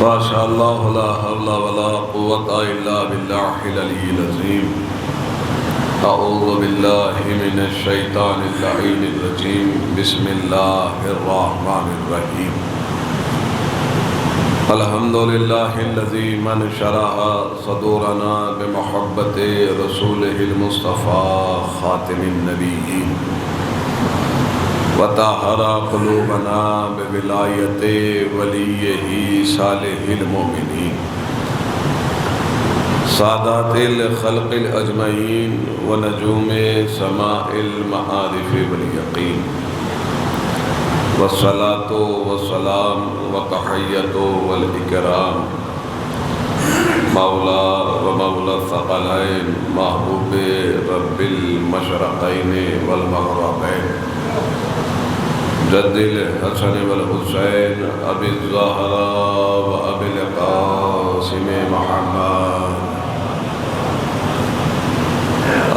ما شاء الله لا حول ولا قوة إلا بالله العلي العظيم. أعوذ بالله من الشيطان اللعين الرجيم. بسم الله الرحمن الرحيم. الحمد لله الذي من شرح صدورنا بمحبة رسوله المصطفى خاتم النبيين وطهر قلوبنا بولایت ولیہ صالح المؤمنین سادات الخلق الاجمعین ونجوم سماء المعارف والیقین والصلاة والسلام والتحیۃ والاکرام مولا و مولا الثقلین محبوب رب المشرقین والمغربین جد الحسن والحسین ابی الزہراء و ابی القاسم محمد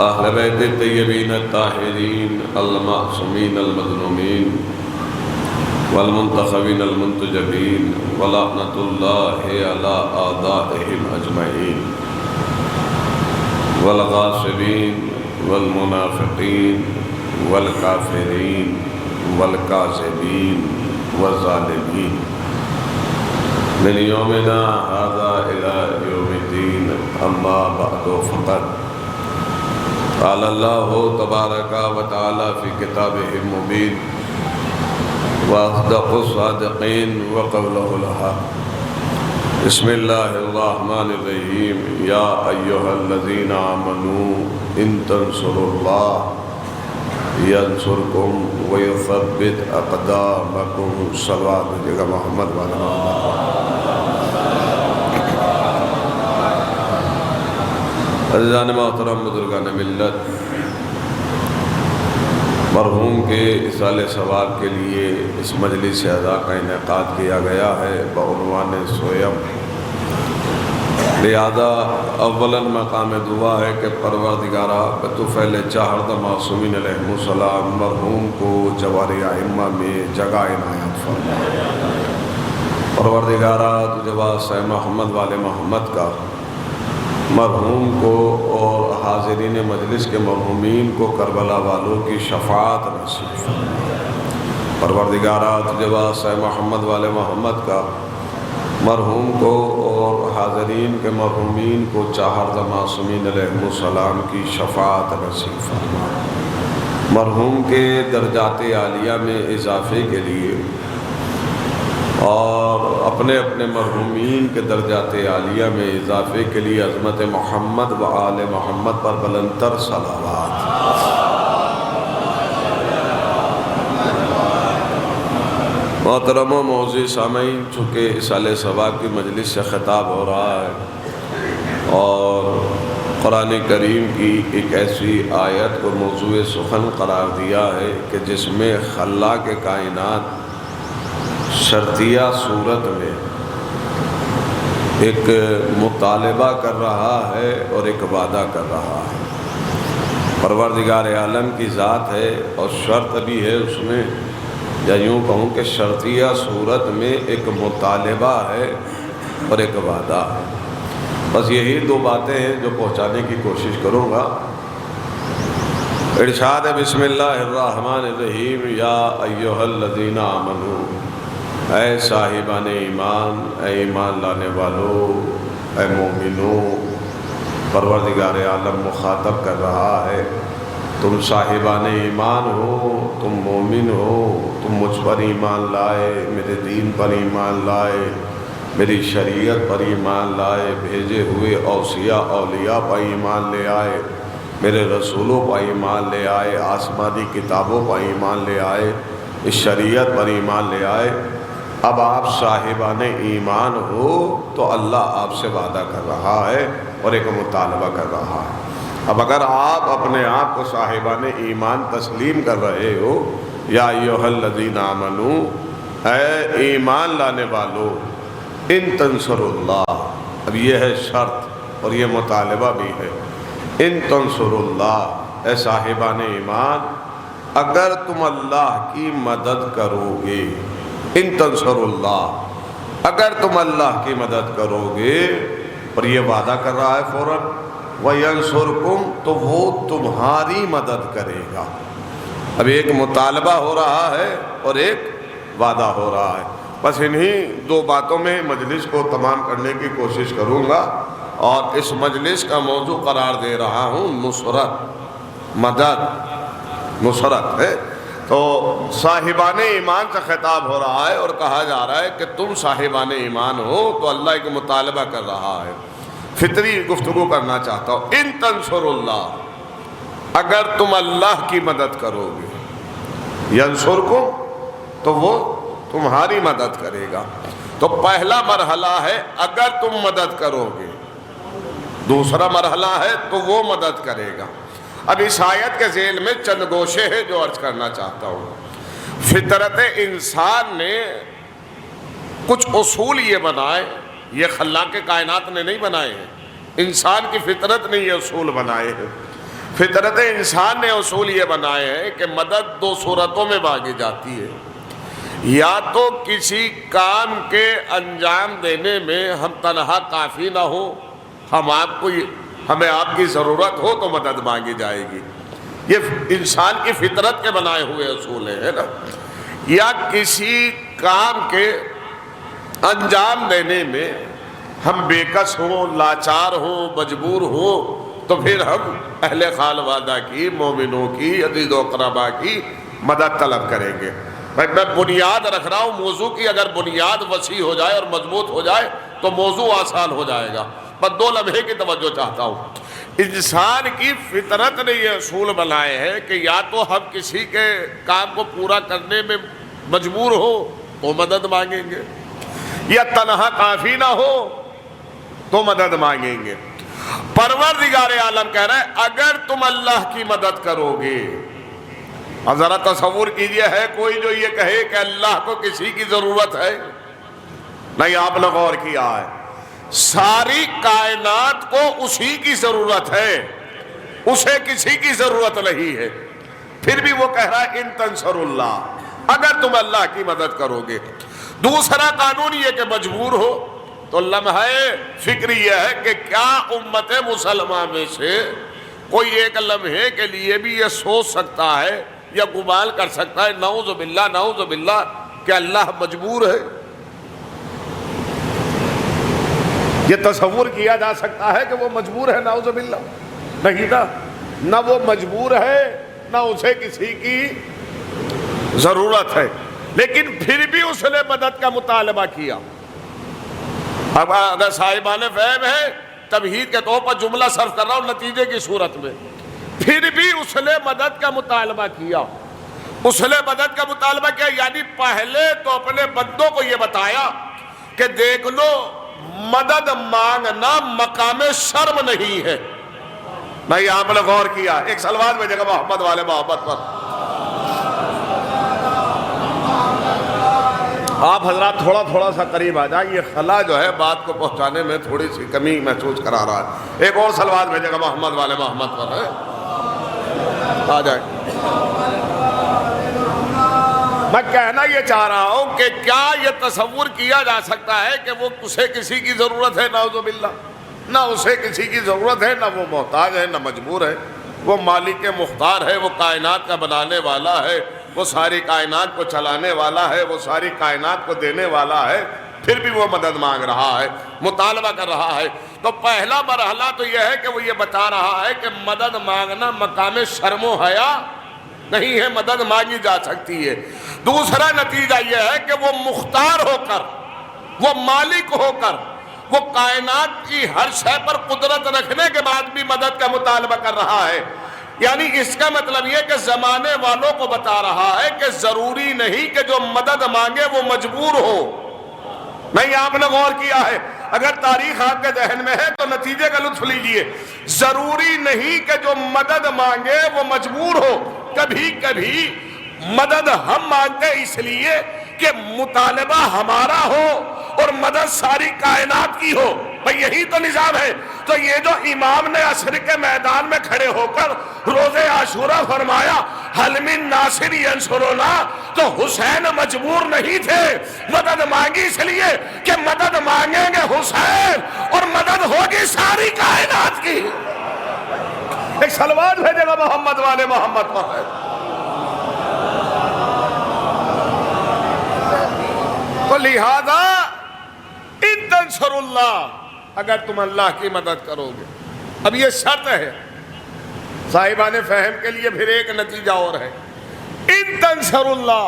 اہل بیت الطیبین الطاہرین المعصومین المظلومین والمنتخبین المنتجبین ولعنۃ اللہ علی اعدائہم اجمعین والغاصبین والمنافقین والکافرین والکاذبین والظالمین من یومنا هذا الى یوم الدین. اما بعد فقط قال اللہ تبارک و تعالی فی کتابہ المبین واصدق الصادقین وقولہ الحق. بسم اللہ الرحمن الرحیم. یا ایہا الذین آمنوا ان تنصروا اللہ ینصرکم ویثبت اقدامکم. صلوات جگہ محمد والا عزیزان محترم بزرگان ملت، مرحوم کے اصالِ ثواب کے لیے اس مجلس اعزاز کا انعقاد کیا گیا ہے بعنوان سویم. لہذا اولاً مقام دعا ہے کہ پروردگارہ بطفیل چاہردہ معصومین علیہ السلام مرحوم کو جواری ائمہ میں جگہ عنایت فرما. پروردگارہ تجھے واسطہ محمد والے محمد کا مرحوم کو اور حاضرین مجلس کے مرحومین کو کربلا والوں کی شفاعت نصیب فرما. پروردگارہ تجھے واسطہ محمد والے محمد کا مرحوم کو اور حاضرین کے مرحومین کو چاہردہ معصومین علیہ السلام کی شفاعت نصیب فرما. مرحوم کے درجات عالیہ میں اضافے کے لیے اور اپنے اپنے مرحومین کے درجات عالیہ میں اضافے کے لیے عظمت محمد و آل محمد پر بلندتر صلوات. محترم و معزز سامعین، چونکہ اصالِ ثواب کی مجلس سے خطاب ہو رہا ہے اور قرآن کریم کی ایک ایسی آیت کو موضوع سخن قرار دیا ہے کہ جس میں خلاق کائنات شرطیہ صورت میں ایک مطالبہ کر رہا ہے اور ایک وعدہ کر رہا ہے. پروردگار عالم کی ذات ہے اور شرط بھی ہے اس میں، یا یوں کہوں کہ شرطیہ صورت میں ایک مطالبہ ہے اور ایک وعدہ ہے. بس یہی دو باتیں ہیں جو پہنچانے کی کوشش کروں گا. ارشاد ہے بسم اللہ الرحمن الرحیم. یا ایہا الذین آمنوا، اے صاحبان ایمان، اے ایمان لانے والو، اے مومنو. پروردگار عالم مخاطب کر رہا ہے، تم صاحبان ایمان ہو، تم مومن ہو، تم مجھ پر ایمان لائے، میرے دین پر ایمان لائے، میری شریعت پر ایمان لائے، بھیجے ہوئے اوصیاء اولیاء پر ایمان لے آئے، میرے رسولوں پر ایمان لے آئے، آسمانی کتابوں پر ایمان لے آئے، اس شریعت پر ایمان لے آئے. اب آپ صاحبان ایمان ہو تو اللہ آپ سے وعدہ کر رہا ہے اور ایک مطالبہ کر رہا ہے. اب اگر آپ اپنے آپ کو صاحبان ایمان تسلیم کر رہے ہو، یا ایھا الذین آمنوا، اے ایمان لانے والو، ان تنصروا اللہ. اب یہ ہے شرط اور یہ مطالبہ بھی ہے. ان تنصروا اللہ، اے صاحبان ایمان، اگر تم اللہ کی مدد کرو گے، ان تنصروا اللہ، اگر تم اللہ کی مدد کرو گے، اور یہ وعدہ کر رہا ہے فوراً، وَيَنْصُرْكُمْ، تو وہ تمہاری مدد کرے گا۔ اب ایک مطالبہ ہو رہا ہے اور ایک وعدہ ہو رہا ہے، بس انہی دو باتوں میں مجلس کو تمام کرنے کی کوشش کروں گا، اور اس مجلس کا موضوع قرار دے رہا ہوں نصرت، مدد، نصرت ہے۔ تو صاحبان ایمان سے خطاب ہو رہا ہے اور کہا جا رہا ہے کہ تم صاحبان ایمان ہو، تو اللہ ایک مطالبہ کر رہا ہے، فطری گفتگو کرنا چاہتا ہوں۔ ان تنصر اللہ، اگر تم اللہ کی مدد کرو گے، ینصرکم، تو وہ تمہاری مدد کرے گا۔ تو پہلا مرحلہ ہے اگر تم مدد کرو گے، دوسرا مرحلہ ہے تو وہ مدد کرے گا۔ اب اس آیت کے ذیل میں چند گوشے ہیں جو عرض کرنا چاہتا ہوں۔ فطرت انسان نے کچھ اصول یہ بنائے، یہ خلاق کائنات نے نہیں بنائے ہیں، انسان کی فطرت نے یہ اصول بنائے ہیں۔ فطرت انسان نے اصول یہ بنائے ہیں کہ مدد دو صورتوں میں مانگی جاتی ہے، یا تو کسی کام کے انجام دینے میں ہم تنہا کافی نہ ہو، ہمیں آپ کی ضرورت ہو تو مدد مانگی جائے گی، یہ انسان کی فطرت کے بنائے ہوئے اصول ہیں نا، یا کسی کام کے انجام دینے میں ہم بے کس ہوں، لاچار ہوں، مجبور ہوں، تو پھر ہم اہل خانوادہ کی، مومنوں کی، عزیز و اقربا کی مدد طلب کریں گے۔ میں بنیاد رکھ رہا ہوں موضوع کی، اگر بنیاد وسیع ہو جائے اور مضبوط ہو جائے تو موضوع آسان ہو جائے گا۔ بس 2 لمحے کی توجہ چاہتا ہوں۔ انسان کی فطرت نے یہ اصول بنائے ہیں کہ یا تو ہم کسی کے کام کو پورا کرنے میں مجبور ہو تو مدد مانگیں گے، یا تنہا کافی نہ ہو تو مدد مانگیں گے۔ پروردگار عالم کہہ رہا ہے اگر تم اللہ کی مدد کرو گے۔ اب ذرا تصور کیجئے، ہے کوئی جو یہ کہے کہ اللہ کو کسی کی ضرورت ہے؟ نہیں، آپ نے غور کیا ہے، ساری کائنات کو اسی کی ضرورت ہے، اسے کسی کی ضرورت نہیں ہے، پھر بھی وہ کہہ رہا ہے ان تنصر اللہ، اگر تم اللہ کی مدد کرو گے۔ دوسرا قانون یہ کہ مجبور ہو، تو لمحہ فکری یہ ہے کہ کیا امت مسلمہ میں سے کوئی ایک لمحے کے لیے بھی یہ سوچ سکتا ہے یا گمان کر سکتا ہے نعوذ باللہ نعوذ باللہ کہ اللہ مجبور ہے؟ یہ تصور کیا جا سکتا ہے کہ وہ مجبور ہے؟ نعوذ باللہ نہیں نا، نہ وہ مجبور ہے نہ اسے کسی کی ضرورت ہے، لیکن پھر بھی اس نے مدد کا مطالبہ کیا۔ اب اگر صاحبان فہم ہے، تمہید کے طور پر جملہ صرف کر رہا ہوں نتیجے کی صورت میں، پھر بھی اس نے مدد کا مطالبہ کیا، اس نے مدد کا مطالبہ کیا، یعنی پہلے تو اپنے بندوں کو یہ بتایا کہ دیکھ لو مدد مانگنا مقام شرم نہیں ہے۔ نہیں، آپ نے غور کیا، ایک سلوات میں جگہ محمد والے محمد پر۔ آپ حضرات تھوڑا سا قریب آ جائیں، یہ خلا جو ہے بات کو پہنچانے میں تھوڑی سی کمی محسوس کرا رہا ہے۔ ایک اور سلوات میں جگہ محمد والے محمد پر ہے، آ جائیں۔ میں کہنا یہ چاہ رہا ہوں کہ کیا یہ تصور کیا جا سکتا ہے کہ وہ اسے کسی کی ضرورت ہے؟ نعوذ باللہ، نہ اسے کسی کی ضرورت ہے، نہ وہ محتاج ہے، نہ مجبور ہے، وہ مالک مختار ہے، وہ کائنات کا بنانے والا ہے، وہ ساری کائنات کو چلانے والا ہے، وہ ساری کائنات کو دینے والا ہے، پھر بھی وہ مدد مانگ رہا ہے، مطالبہ کر رہا ہے۔ تو پہلا مرحلہ تو یہ ہے کہ وہ یہ بتا رہا ہے کہ مدد مانگنا مقام شرم و حیا نہیں ہے، مدد مانگی جا سکتی ہے۔ دوسرا نتیجہ یہ ہے کہ وہ مختار ہو کر، وہ مالک ہو کر، وہ کائنات کی ہر شے پر قدرت رکھنے کے بعد بھی مدد کا مطالبہ کر رہا ہے۔ یعنی اس کا مطلب یہ کہ زمانے والوں کو بتا رہا ہے کہ ضروری نہیں کہ جو مدد مانگے وہ مجبور ہو۔ نہیں، آپ نے غور کیا ہے، اگر تاریخ آپ کے ذہن میں ہے تو نتیجے کا لطف لیجئے۔ ضروری نہیں کہ جو مدد مانگے وہ مجبور ہو، کبھی کبھی مدد ہم مانگتے اس لیے کہ مطالبہ ہمارا ہو اور مدد ساری کائنات کی ہو۔ بھئی یہی تو نظام ہے۔ تو یہ جو امام نے عصر کے میدان میں کھڑے ہو کر روزے عاشورہ فرمایا حل من ناصر ینصرنا، تو حسین مجبور نہیں تھے، مدد مانگی اس لیے کہ مدد مانگیں گے حسین اور مدد ہوگی ساری کائنات کی۔ ایک صلوات بھیجے گا محمد والے محمد پر۔ تو لہذا ان تنصر اللہ، اگر تم اللہ کی مدد کرو گے، اب یہ شرط ہے صاحبان فہم کے لیے، پھر ایک نتیجہ اور ہے، ان تنصر اللہ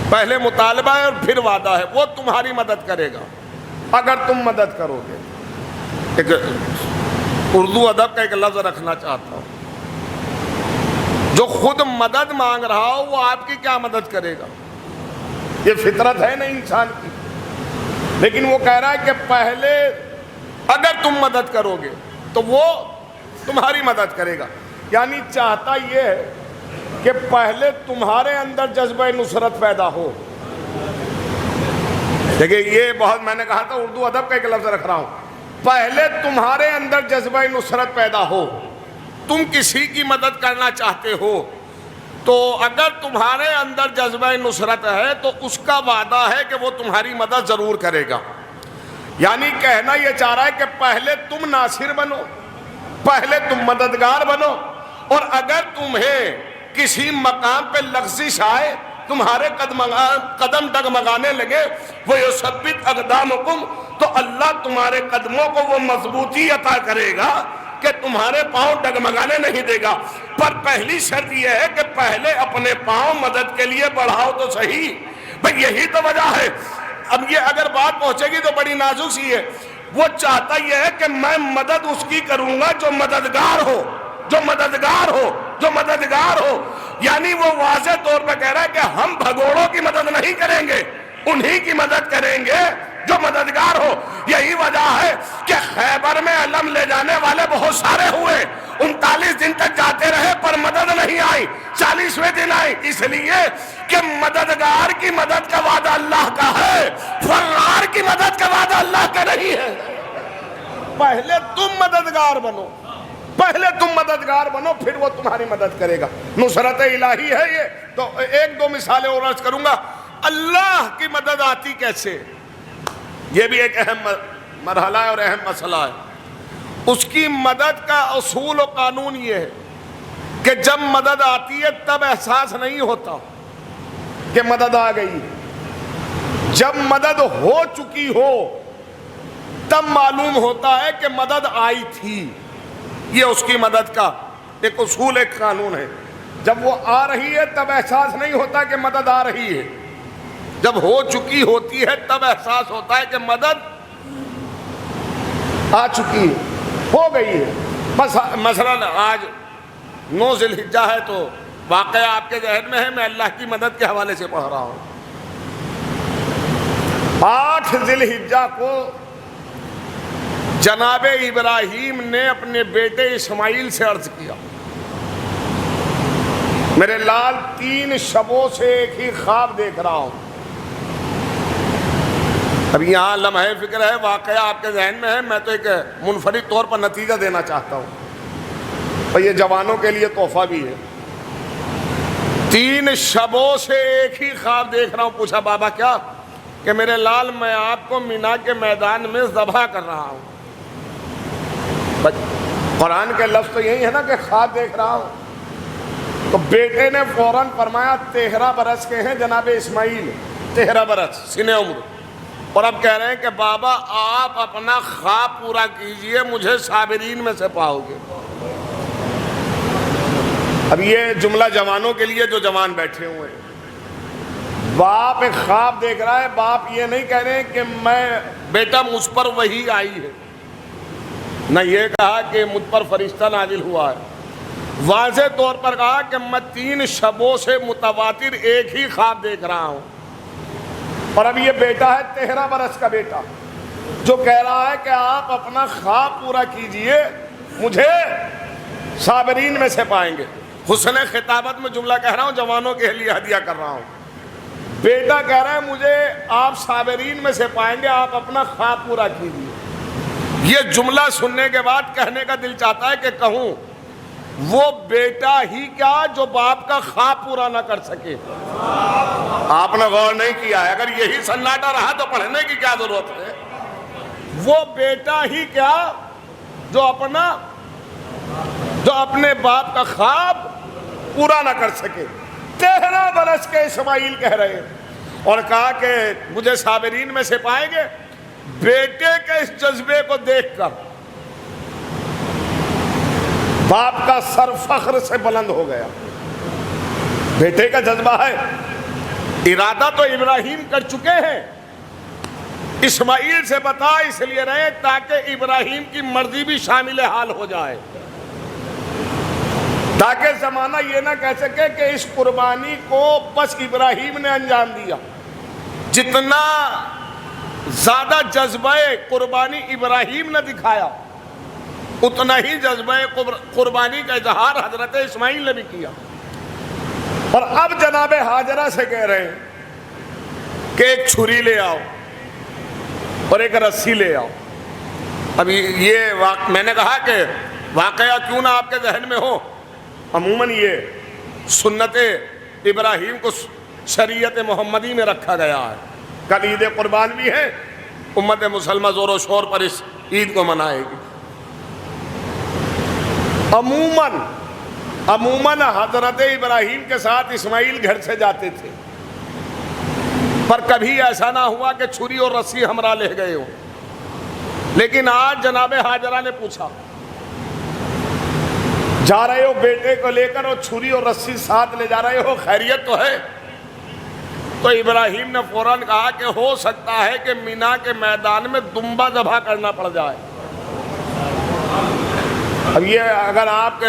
پہلے مطالبہ ہے اور پھر وعدہ ہے، وہ تمہاری مدد کرے گا اگر تم مدد کرو گے۔ ایک اردو ادب کا ایک لفظ رکھنا چاہتا ہوں، جو خود مدد مانگ رہا ہو وہ آپ کی کیا مدد کرے گا؟ یہ فطرت ہے نا انسان کی، لیکن وہ کہہ رہا ہے کہ پہلے اگر تم مدد کرو گے تو وہ تمہاری مدد کرے گا، یعنی چاہتا یہ ہے کہ پہلے تمہارے اندر جذبہ نصرت پیدا ہو۔ دیکھیں یہ بہت، میں نے کہا تھا اردو ادب کا ایک لفظ رکھ رہا ہوں، پہلے تمہارے اندر جذبہ نصرت پیدا ہو، تم کسی کی مدد کرنا چاہتے ہو، تو اگر تمہارے اندر جذبہ نصرت ہے تو اس کا وعدہ ہے کہ وہ تمہاری مدد ضرور کرے گا۔ یعنی کہنا یہ چاہ رہا ہے کہ پہلے تم ناصر بنو، پہلے تم مددگار بنو، اور اگر تمہیں کسی مقام پہ لغزش آئے، تمہارے قدم ڈگمگانے لگے، وَيُثَبِّتْ أَقْدَامَكُمْ، تو اللہ تمہارے قدموں کو وہ مضبوطی عطا کرے گا کہ تمہارے پاؤں ڈگمگانے نہیں دے گا۔ پر پہلی شرط یہ ہے کہ پہلے اپنے پاؤں مدد کے لیے بڑھاؤ تو صحیح۔ بھئی یہی تو وجہ ہے۔ اب یہ اگر بات پہنچے گی تو بڑی نازک سی ہے، وہ چاہتا یہ ہے کہ میں مدد اس کی کروں گا جو مددگار ہو، جو مددگار ہو، جو مددگار ہو، یعنی وہ واضح طور پہ کہہ رہا ہے کہ ہم بھگوڑوں کی مدد نہیں کریں گے، انہی کی مدد کریں گے جو مددگار ہو۔ یہی وجہ ہے کہ خیبر میں علم لے جانے والے بہت سارے ہوئے، 39 دن تک جاتے رہے پر مدد نہیں آئی، 40ویں دن آئی، اس لیے کہ مددگار کی مدد کا وعدہ اللہ کا ہے، فرار کی مدد کا وعدہ اللہ کا نہیں ہے۔ پہلے تم مددگار بنو، پہلے تم مددگار بنو، پھر وہ تمہاری مدد کرے گا۔ نصرت الہی ہے یہ۔ تو ایک دو مثالیں اور عرض کروں گا۔ اللہ کی مدد آتی کیسے؟ یہ بھی ایک اہم مرحلہ ہے اور اہم مسئلہ ہے۔ اس کی مدد کا اصول و قانون یہ ہے کہ جب مدد آتی ہے تب احساس نہیں ہوتا کہ مدد آ گئی، جب مدد ہو چکی ہو تب معلوم ہوتا ہے کہ مدد آئی تھی۔ یہ اس کی مدد کا ایک اصول، ایک قانون ہے۔ جب وہ آ رہی ہے تب احساس نہیں ہوتا کہ مدد آ رہی ہے، جب ہو چکی ہوتی ہے تب احساس ہوتا ہے کہ مدد آ چکی ہے، ہو گئی ہے۔ بس مثلا آج 9 ذی الحجہ ہے تو واقعہ آپ کے ذہن میں ہے، میں اللہ کی مدد کے حوالے سے پڑھ رہا ہوں۔ 8 ذی الحجہ کو جناب ابراہیم نے اپنے بیٹے اسماعیل سے عرض کیا، میرے لال 3 شبوں سے ایک ہی خواب دیکھ رہا ہوں۔ اب یہاں لمحہ فکر ہے، واقعہ آپ کے ذہن میں ہے، میں تو ایک منفرد طور پر نتیجہ دینا چاہتا ہوں اور یہ جوانوں کے لیے تحفہ بھی ہے۔ 3 شبوں سے ایک ہی خواب دیکھ رہا ہوں۔ پوچھا بابا کیا؟ کہ میرے لال میں آپ کو مینا کے میدان میں ذبح کر رہا ہوں۔ قرآن کے لفظ تو یہی ہے نا کہ خواب دیکھ رہا ہوں۔ تو بیٹے نے فوراً فرمایا 13 برس کے ہیں جناب اسماعیل، 13 برس سن عمر، اور اب کہہ رہے ہیں کہ بابا آپ اپنا خواب پورا کیجئے، مجھے صابرین میں سے پاؤ گے۔ اب یہ جملہ جوانوں کے لیے جو جوان بیٹھے ہوئے ہیں، باپ ایک خواب دیکھ رہا ہے، باپ یہ نہیں کہہ رہے کہ میں بیٹا مجھ پر وحی آئی ہے، نہ یہ کہا کہ مجھ پر فرشتہ نازل ہوا ہے، واضح طور پر کہا کہ میں 3 شبوں سے متواتر ایک ہی خواب دیکھ رہا ہوں۔ اور اب یہ بیٹا ہے 13 برس کا بیٹا جو کہہ رہا ہے کہ آپ اپنا خواب پورا کیجئے، مجھے صابرین میں سے پائیں گے۔ حسن خطابت میں جملہ کہہ رہا ہوں، جوانوں کے لیے ہدیہ کر رہا ہوں۔ بیٹا کہہ رہا ہے مجھے آپ صابرین میں سے پائیں گے، آپ اپنا خواب پورا کیجئے۔ یہ جملہ سننے کے بعد کہنے کا دل چاہتا ہے کہ کہوں وہ بیٹا ہی کیا جو باپ کا خواب پورا نہ کر سکے. آپ نے غور نہیں کیا ہے؟ اگر یہی سناٹا رہا تو پڑھنے کی کیا ضرورت ہے؟ وہ بیٹا ہی کیا جو اپنے باپ کا خواب پورا نہ کر سکے. 13 برس کے اسماعیل کہہ رہے ہیں، اور کہا کہ مجھے صابرین میں سے پائیں گے. بیٹے کے اس جذبے کو دیکھ کر باپ کا سر فخر سے بلند ہو گیا. بیٹے کا جذبہ ہے. ارادہ تو ابراہیم کر چکے ہیں، اسماعیل سے بتا اس لیے رہے تاکہ ابراہیم کی مرضی بھی شامل حال ہو جائے، تاکہ زمانہ یہ نہ کہہ سکے کہ اس قربانی کو بس ابراہیم نے انجام دیا. جتنا زیادہ جذبہ قربانی ابراہیم نے دکھایا، اتنا ہی جذبہ قربانی کا اظہار حضرت اسماعیل نے بھی کیا. اور اب جناب ہاجرہ سے کہہ رہے ہیں کہ ایک چھری لے آؤ اور ایک رسی لے آؤ. اب یہ میں نے کہا کہ واقعہ کیوں نہ آپ کے ذہن میں ہو، عموماً یہ سنت ابراہیم کو شریعت محمدی میں رکھا گیا ہے. کل عید قربان بھی ہے، امت مسلمہ زور و شور پر اس عید کو منائے گی. عموماً حضرت ابراہیم کے ساتھ اسماعیل گھر سے جاتے تھے، پر کبھی ایسا نہ ہوا کہ چھری اور رسی ہمراہ لے گئے ہو. لیکن آج جناب ہاجرہ نے پوچھا، جا رہے ہو بیٹے کو لے کر اور چھری اور رسی ساتھ لے جا رہے ہو، خیریت تو ہے؟ تو ابراہیم نے فوراً کہا کہ ہو سکتا ہے کہ مینا کے میدان میں دمبا ذبح کرنا پڑ جائے. اب یہ اگر آپ کے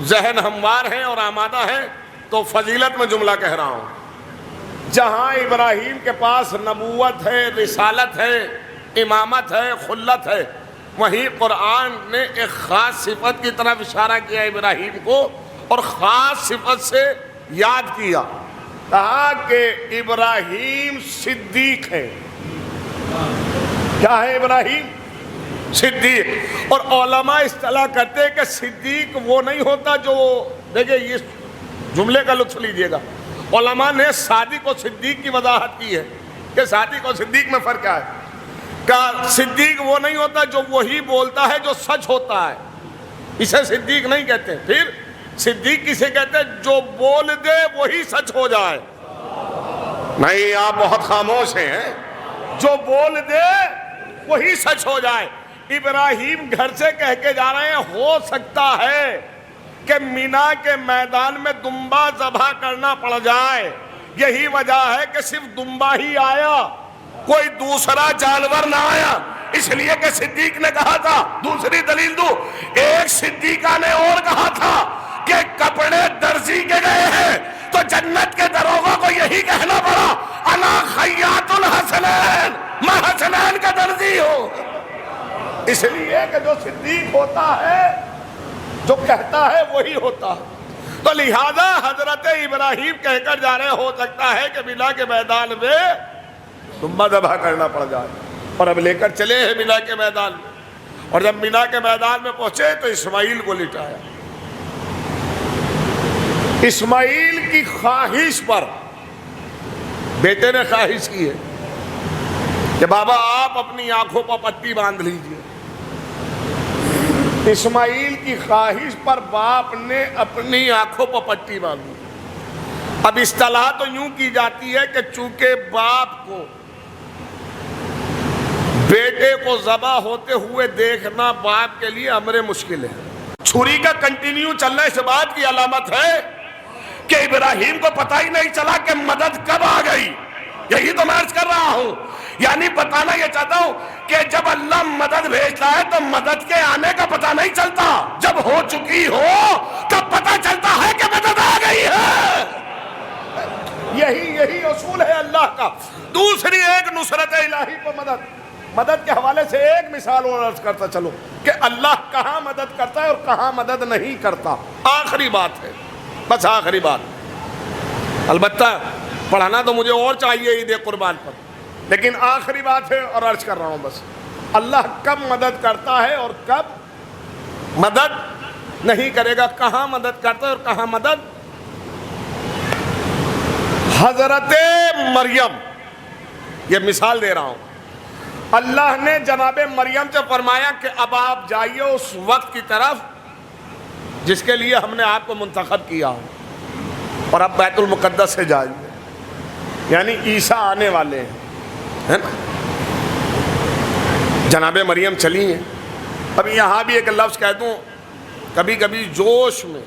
ذہن ہموار ہیں اور آمادہ ہیں تو فضیلت میں جملہ کہہ رہا ہوں. جہاں ابراہیم کے پاس نبوت ہے، رسالت ہے، امامت ہے، خلت ہے، وہیں قرآن نے ایک خاص صفت کی طرف اشارہ کیا ابراہیم کو، اور خاص صفت سے یاد کیا. کہا کہ ابراہیم صدیق ہے. کیا ہے ابراہیم؟ صدیق. اور علماء اصطلاح کرتے ہیں کہ صدیق وہ نہیں ہوتا جو، دیکھیں یہ جملے کا لطف لیجئے گا، علماء نے صادق و صدیق کی وضاحت کی ہے کہ صادق و صدیق میں فرق کیا ہے. کہ صدیق وہ نہیں ہوتا جو وہی بولتا ہے جو سچ ہوتا ہے، اسے صدیق نہیں کہتے. پھر صدیق کسے کہتے ہیں؟ جو بول دے وہی سچ ہو جائے. نہیں، آپ بہت خاموش ہیں. جو بول دے وہی سچ ہو جائے. ابراہیم گھر سے کہہ کے جا رہے ہیں ہو سکتا ہے کہ مینا کے میدان میں دمبا ذبح کرنا پڑ جائے. یہی وجہ ہے کہ صرف دمبا ہی آیا، کوئی دوسرا جانور نہ آیا. اس لیے کہ صدیق نے کہا تھا، دوسری دلیل دو، ایک صدیقہ نے اور کہا تھا کہ کپڑے درزی کے گئے ہیں تو جنت کے دروغوں کو یہی کہنا پڑا، انا خیاط الحسنین، میں حسنین کا درزی ہوں. اس لیے کہ جو صدیق ہوتا ہے، جو کہتا ہے وہی ہوتا ہے. تو لہذا حضرت ابراہیم کہہ کر جا رہے ہو سکتا ہے کہ مینا کے میدان میں دمبا ذبح کرنا پڑ جائے. اور اب لے کر چلے ہیں مینا کے میدان میں. اور جب مینا کے میدان میں پہنچے تو اسماعیل کو لٹایا. اسماعیل کی خواہش پر بیٹے نے خواہش کی ہے کہ بابا آپ اپنی آنکھوں پر پٹی باندھ لیجئے. اسماعیل کی خواہش پر باپ نے اپنی آنکھوں پر پٹی باندھی. اب اصطلاح تو یوں کی جاتی ہے کہ چونکہ باپ کو بیٹے کو ذبح ہوتے ہوئے دیکھنا باپ کے لیے امر مشکل ہے. چھری کا کنٹینیو چلنا اس بات کی علامت ہے کہ ابراہیم کو پتہ ہی نہیں چلا کہ مدد کب آ گئی. یہی تو میں عرض کر رہا ہوں، یعنی بتانا یہ چاہتا ہوں کہ جب اللہ مدد بھیجتا ہے تو مدد کے آنے کا پتہ نہیں چلتا، جب ہو چکی ہو تب پتہ چلتا ہے کہ مدد آ گئی ہے. یہی اصول ہے اللہ کا. دوسری ایک نصرت الہی کو مدد کے حوالے سے ایک مثال اور عرض کرتا چلو کہ اللہ کہاں مدد کرتا ہے اور کہاں مدد نہیں کرتا. آخری بات ہے، بس آخری بات. البتہ پڑھانا تو مجھے اور چاہیے عید قربان پر، لیکن آخری بات ہے اور عرض کر رہا ہوں بس. اللہ کب مدد کرتا ہے اور کب مدد نہیں کرے گا۔ کہاں مدد کرتا ہے اور کہاں مدد؟ حضرت مریم، یہ مثال دے رہا ہوں، اللہ نے جناب مریم سے فرمایا کہ اب آپ جائیے اس وقت کی طرف جس کے لیے ہم نے آپ کو منتخب کیا ہو، اور اب بیت المقدس سے جائیے، یعنی عیسیٰ آنے والے ہیں، ہے نا؟ جناب مریم چلی ہیں۔ اب یہاں بھی ایک لفظ کہہ دوں، کبھی کبھی جوش میں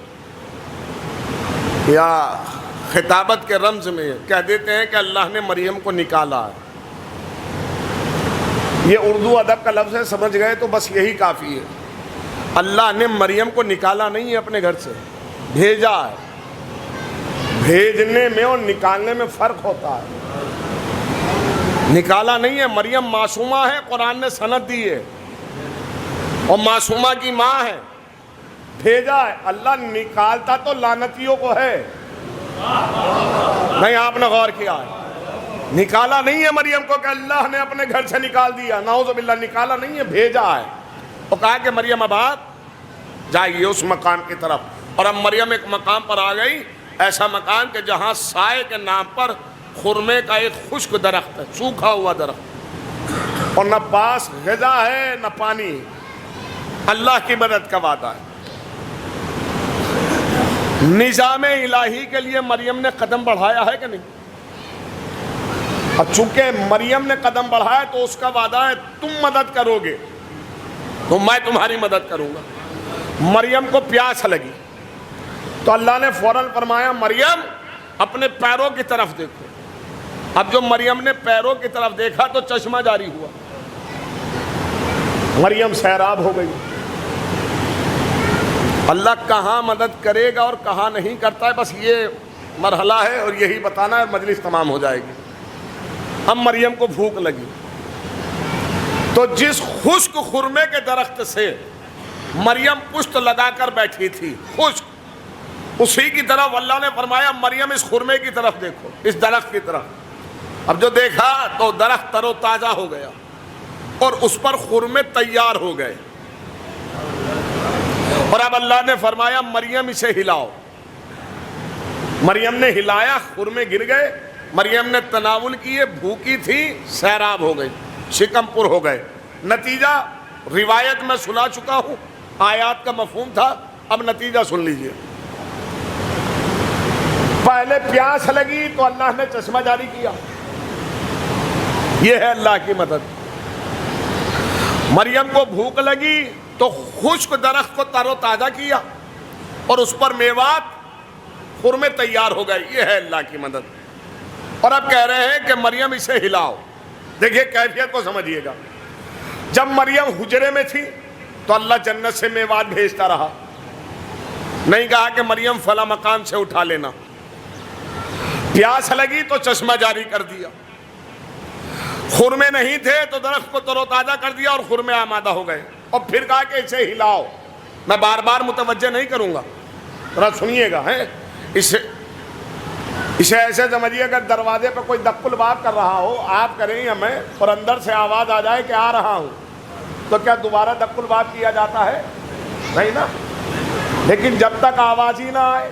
یا خطابت کے رمز میں کہہ دیتے ہیں کہ اللہ نے مریم کو نکالا ہے۔ یہ اردو ادب کا لفظ ہے، سمجھ گئے تو بس یہی کافی ہے۔ اللہ نے مریم کو نکالا نہیں ہے اپنے گھر سے، بھیجا ہے۔ بھیجنے میں اور نکالنے میں فرق ہوتا ہے۔ نکالا نہیں ہے، مریم معصومہ ہے، قرآن نے سند دی ہے، اور معصومہ کی ماں ہے۔ بھیجا ہے، اللہ نکالتا تو لعنتیوں کو ہے، نہیں آپ نے غور کیا ہے؟ نکالا نہیں ہے مریم کو کہ اللہ نے اپنے گھر سے نکال دیا، نعوذ باللہ، نکالا نہیں ہے، بھیجا ہے۔ اور کہا کہ مریم اب آپ جائیے اس مقام کی طرف، اور اب مریم ایک مقام پر آ گئی، ایسا مقام کہ جہاں سائے کے نام پر خرمے کا ایک خشک درخت ہے، سوکھا ہوا درخت، اور نہ پاس غذا ہے نہ پانی۔ اللہ کی مدد کا وعدہ ہے۔ نظام الہی کے لیے مریم نے قدم بڑھایا ہے کہ نہیں؟ اور چونکہ مریم نے قدم بڑھایا تو اس کا وعدہ ہے تم مدد کرو گے تو میں تمہاری مدد کروں گا۔ مریم کو پیاس لگی تو اللہ نے فوراً فرمایا مریم اپنے پیروں کی طرف دیکھو۔ اب جو مریم نے پیروں کی طرف دیکھا تو چشمہ جاری ہوا، مریم سیراب ہو گئی۔ اللہ کہاں مدد کرے گا اور کہاں نہیں کرتا ہے، بس یہ مرحلہ ہے اور یہی بتانا ہے، مجلس تمام ہو جائے گی۔ اب مریم کو بھوک لگی تو جس خشک خرمے کے درخت سے مریم پشت لگا کر بیٹھی تھی، خشک، اسی کی طرف اللہ نے فرمایا مریم اس خرمے کی طرف دیکھو، اس درخت کی طرف۔ اب جو دیکھا تو درخت تر و تازہ ہو گیا اور اس پر خرمے تیار ہو گئے، اور اب اللہ نے فرمایا مریم اسے ہلاؤ۔ مریم نے ہلایا، خرمے گر گئے، مریم نے تناول کیے، بھوکی تھی، سیراب ہو گئی، شکم پر ہو گئے۔ نتیجہ روایت میں سنا چکا ہوں، آیات کا مفہوم تھا، اب نتیجہ سن لیجئے۔ پہلے پیاس لگی تو اللہ نے چشمہ جاری کیا، یہ ہے اللہ کی مدد۔ مریم کو بھوک لگی تو خشک درخت کو تر و تازہ کیا اور اس پر میوات خرمے تیار ہو گئے، یہ ہے اللہ کی مدد۔ اور اب کہہ رہے ہیں کہ مریم اسے ہلاؤ۔ دیکھیے کیفیت کو سمجھیے گا، جب مریم حجرے میں تھی تو اللہ جنت سے میوات بھیجتا رہا، نہیں کہا کہ مریم فلاں مقام سے اٹھا لینا۔ پیاس لگی تو چشمہ جاری کر دیا، خرمے نہیں تھے تو درخت کو تر و تازہ کر دیا اور خرمے آمادہ ہو گئے، اور پھر کہا کہ اسے ہلاؤ۔ میں بار بار متوجہ نہیں کروں گا، ذرا سنیے گا، ہے اسے ایسے سمجھیے اگر دروازے پہ کوئی دق الباب کر رہا ہو، آپ کریں یا میں، اور اندر سے آواز آ جائے کہ آ رہا ہوں، تو کیا دوبارہ دق الباب کیا جاتا ہے؟ نہیں نا۔ لیکن جب تک آواز ہی نہ آئے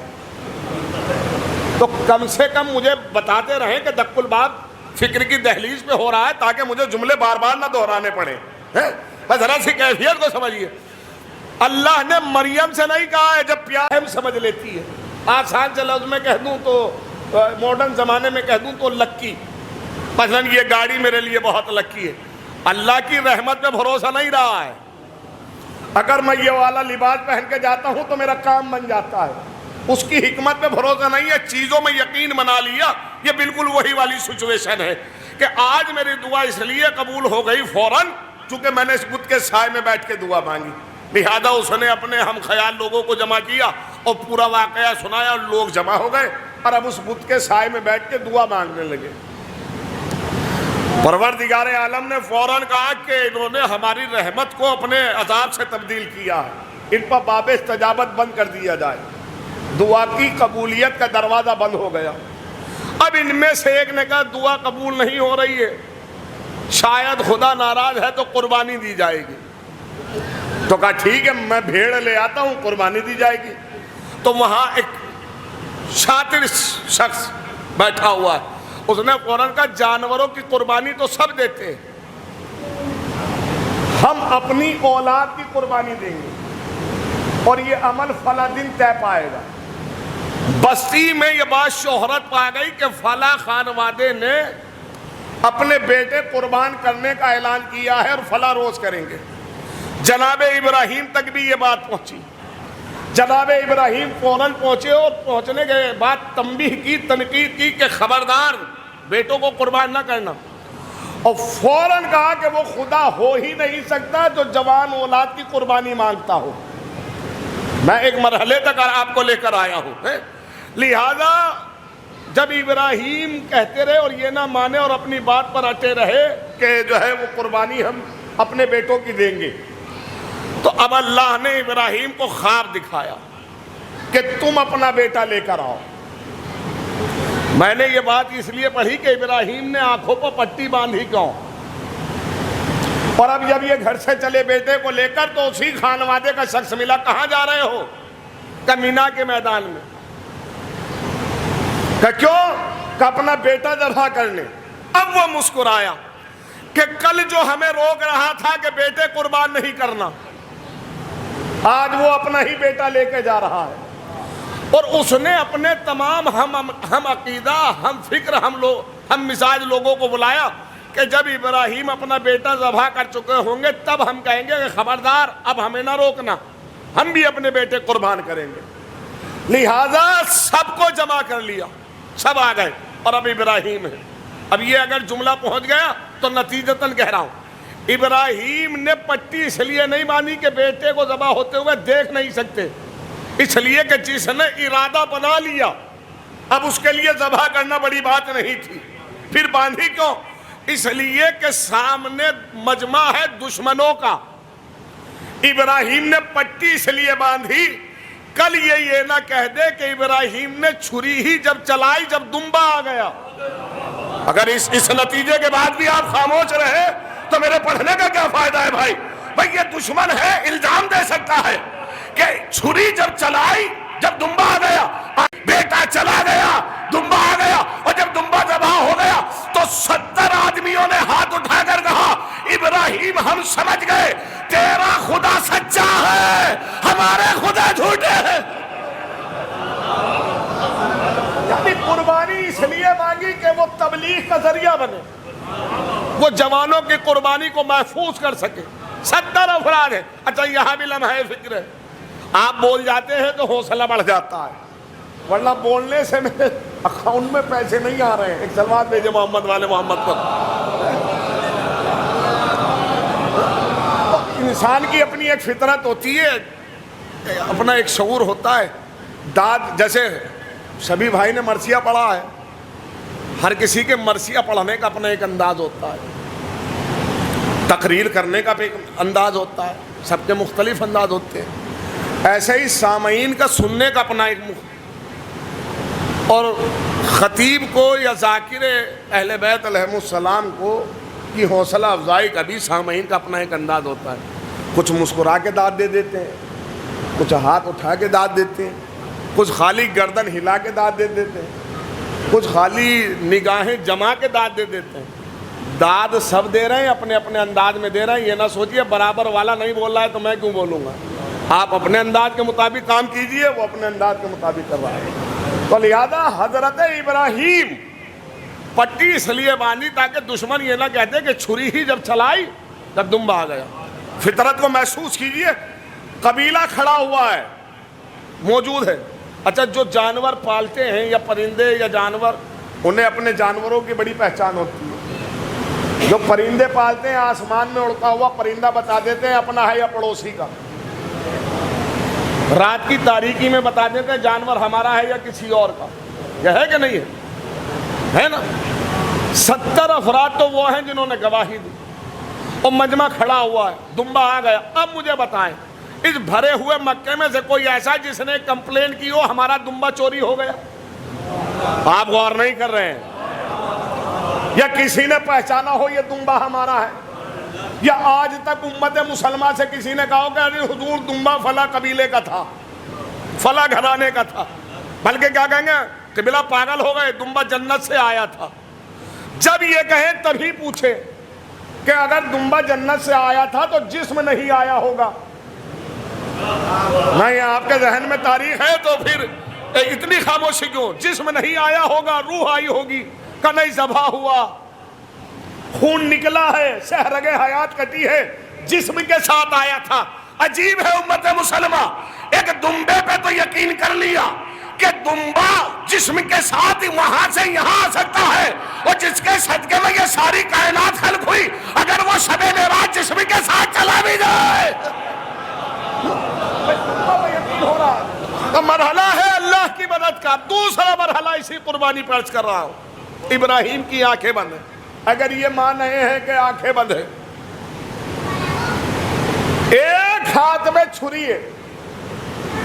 تو کم سے کم مجھے بتاتے رہیں کہ دق الباب فکر کی دہلیز پہ ہو رہا ہے، تاکہ مجھے جملے بار بار نہ دہرانے پڑے۔ بس ذرا سی کیفیت کو سمجھیے۔ اللہ نے مریم سے نہیں کہا ہے، جب پیاس سمجھ لیتی ہے، آسان سے لفظ میں کہہ دوں تو ماڈرن زمانے میں کہہ دوں تو لکی، مثلا یہ گاڑی میرے لیے بہت لکی ہے۔ اللہ کی رحمت پہ بھروسہ نہیں رہا ہے، اگر میں یہ والا لباس پہن کے جاتا ہوں تو میرا کام بن جاتا ہے، اس کی حکمت پہ بھروسہ نہیں ہے، چیزوں میں یقین بنا لیا۔ یہ بالکل وہی والی سچویشن ہے کہ آج میری دعا اس لیے قبول ہو گئی فوراً چونکہ میں نے اس بت کے سائے میں بیٹھ کے دعا مانگی، لہذا اس نے اپنے ہم خیال لوگوں کو جمع کیا اور پورا واقعہ سنایا اور لوگ جمع ہو گئے اور اب اس بت کے سائے میں بیٹھ کے دعا مانگنے لگے۔ پروردگار عالم نے فوراً کہا کہ انہوں نے ہماری رحمت کو اپنے عذاب سے تبدیل کیا ہے، ان پر باب استجابت بند کر دیا جائے۔ دعا کی قبولیت کا دروازہ بند ہو گیا۔ اب ان میں سے ایک نے کہا دعا قبول نہیں ہو رہی ہے، شاید خدا ناراض ہے تو قربانی دی جائے گی۔ تو کہا ٹھیک ہے میں بھیڑ لے آتا ہوں، قربانی دی جائے گی۔ تو وہاں ایک شاطر شخص بیٹھا ہوا ہے، اس نے فوراً کہا جانوروں کی قربانی تو سب دیتے ہیں، ہم اپنی اولاد کی قربانی دیں گے اور یہ عمل فلاں دن طے پائے گا۔ بستی میں یہ بات شہرت پا گئی کہ فلاں خانوادے نے اپنے بیٹے قربان کرنے کا اعلان کیا ہے اور فلاں روز کریں گے۔ جناب ابراہیم تک بھی یہ بات پہنچی۔ جناب ابراہیم فوراً پہنچے اور پہنچنے کے بعد تنبیہ کی، تنقید کی کہ خبردار بیٹوں کو قربان نہ کرنا، اور فوراً کہا کہ وہ خدا ہو ہی نہیں سکتا جو جوان اولاد کی قربانی مانگتا ہو۔ میں ایک مرحلے تک آپ کو لے کر آیا ہوں۔ لہذا جب ابراہیم کہتے رہے اور یہ نہ مانے اور اپنی بات پر اٹے رہے کہ جو ہے وہ قربانی ہم اپنے بیٹوں کی دیں گے، تو اب اللہ نے ابراہیم کو خواب دکھایا کہ تم اپنا بیٹا لے کر آؤ۔ میں نے یہ بات اس لیے پڑھی کہ ابراہیم نے آنکھوں پر پٹی باندھی کیوں، اور اب جب یہ گھر سے چلے بیٹے کو لے کر تو اسی خانوادے کا شخص ملا، کہاں جا رہے ہو؟ کہ مینا کے میدان میں۔ کہ کیوں؟ کہ اپنا بیٹا ذبح کرنے۔ اب وہ مسکرایا کہ کل جو ہمیں روک رہا تھا کہ بیٹے قربان نہیں کرنا، آج وہ اپنا ہی بیٹا لے کے جا رہا ہے۔ اور اس نے اپنے تمام ہم عقیدہ، ہم فکر، ہم مزاج لوگوں کو بلایا کہ جب ابراہیم اپنا بیٹا ذبح کر چکے ہوں گے تب ہم کہیں گے کہ خبردار اب ہمیں نہ روکنا، ہم بھی اپنے بیٹے قربان کریں گے۔ لہذا سب کو جمع کر لیا، سب آ گئے، اور اب ابراہیم ہے۔ اب یہ اگر جملہ پہنچ گیا تو نتیجتاً کہہ رہا ہوں، ابراہیم نے پٹی اس لیے نہیں باندھی کہ بیٹے کو ذبح ہوتے ہوئے دیکھ نہیں سکتے، اس لیے کہ جس نے ارادہ بنا لیا اب اس کے لیے ذبح کرنا بڑی بات نہیں تھی۔ پھر باندھی کیوں؟ اس لیے کہ سامنے مجمع ہے دشمنوں کا۔ ابراہیم نے پٹی اس لیے باندھی کل یہ نہ کہہ دے کہ ابراہیم نے چھری ہی جب چلائی جب دمبا آ گیا۔ اگر اس نتیجے کے بعد بھی آپ خاموش رہے تو میرے پڑھنے کا کیا فائدہ ہے بھائی؟ بھائی یہ دشمن ہے، الزام دے سکتا ہے کہ چھری جب چلائی جب دمبا آ گیا، بیٹا چلا گیا دمبا آ گیا، اور جب دمبا ذبح ہو گیا تو 70 آدمیوں نے ہاتھ اٹھا کر کہا ابراہیم ہم سمجھ گئے تیرا خدا سچا ہے، ہمارے خدا جھوٹے ہیں۔ یعنی قربانی اس لیے مانگی کہ وہ تبلیغ کا ذریعہ بنے، وہ جوانوں کی قربانی کو محفوظ کر سکے۔ 70 افراد ہیں۔ اچھا یہاں بھی لمحہ فکر ہے، آپ بول جاتے ہیں تو حوصلہ بڑھ جاتا ہے، ورنہ بولنے سے میرے اکاؤنٹ میں پیسے نہیں آ رہے ہیں۔ ایک سلوات بھیجے محمد والے محمد پر۔ انسان کی اپنی ایک فطرت ہوتی ہے، اپنا ایک شعور ہوتا ہے۔ داد جیسے شبی بھائی نے مرثیہ پڑھا ہے، ہر کسی کے مرثیہ پڑھنے کا اپنا ایک انداز ہوتا ہے، تقریر کرنے کا بھی ایک انداز ہوتا ہے، سب کے مختلف انداز ہوتے ہیں۔ ایسے ہی سامعین کا سننے کا اپنا ایک اور خطیب کو یا ذاکر اہل بیت علیہم السلام کو کی حوصلہ افزائی کا بھی سامعین کا اپنا ایک انداز ہوتا ہے۔ کچھ مسکرا کے داد دے دیتے ہیں، کچھ ہاتھ اٹھا کے داد دیتے ہیں، کچھ خالی گردن ہلا کے داد دے دیتے ہیں، کچھ خالی نگاہیں جما کے داد دے دیتے ہیں۔ داد سب دے رہے ہیں، اپنے اپنے انداز میں دے رہے ہیں۔ یہ نہ سوچیے برابر والا نہیں بول رہا ہے تو میں کیوں بولوں گا۔ آپ اپنے انداز کے مطابق کام کیجئے، وہ اپنے انداز کے مطابق کر رہا ہے۔ تو لہذا حضرت ابراہیم پٹی اس لیے باندھی تاکہ دشمن یہ نہ کہتے کہ چھری ہی جب چلائی جب دمبا آ گیا۔ فطرت کو محسوس کیجئے، قبیلہ کھڑا ہوا ہے، موجود ہے۔ اچھا جو جانور پالتے ہیں یا پرندے یا جانور، انہیں اپنے جانوروں کی بڑی پہچان ہوتی ہے۔ جو پرندے پالتے ہیں آسمان میں اڑتا ہوا پرندہ بتا دیتے ہیں اپنا ہے یا پڑوسی کا، رات کی تاریکی میں بتا دیتے ہیں جانور ہمارا ہے یا کسی اور کا۔ یہ ہے کہ نہیں ہے؟ ہے نا؟ 70 افراد تو وہ ہیں جنہوں نے گواہی دی، اور مجمع کھڑا ہوا ہے، دمبا آ گیا۔ اب مجھے بتائیں اس بھرے ہوئے مکے میں سے کوئی ایسا جس نے کمپلین کی ہو ہمارا دمبا چوری ہو گیا؟ آپ غور نہیں کر رہے ہیں۔ یا کسی نے پہچانا ہو یہ دمبا ہمارا ہے؟ یا آج تک امت مسلمہ سے کسی نے کہا کہ ارے حضور دمبا فلاں قبیلے کا تھا، فلاں گھرانے کا تھا، بلکہ کیا کہیں گے کہ بلا پاگل ہو گئے، دمبا جنت سے آیا تھا۔ جب یہ کہیں تبھی پوچھے کہ اگر دمبا جنت سے آیا تھا تو جسم نہیں آیا ہوگا؟ نہیں، آپ کے ذہن میں تاریخ ہے تو پھر اتنی خاموشی کیوں؟ جسم نہیں آیا ہوگا، روح آئی ہوگی، کنئی ذبح ہوا، خون نکلا ہے، سہرگ حیات کٹی ہے، جسم کے ساتھ آیا تھا۔ عجیب ہے امت مسلمہ، ایک دمبے پہ تو یقین کر لیا کہ دمبا جسم کے ساتھ وہاں سے یہاں آ سکتا ہے، اور جس کے صدقے میں یہ ساری کائنات خلق ہوئی، اگر وہ شب معراج جسم کے ساتھ چلا بھی جائے ہو رہا تو مرحلہ ہے اللہ کی مدد کا۔ دوسرا مرحلہ اسی قربانی پر عرض کر رہا ہوں، ابراہیم کی آنکھیں بند ہیں۔ اگر یہ مان رہے ہیں کہ آنکھیں بند ہیں، ایک ہاتھ میں چھری ہے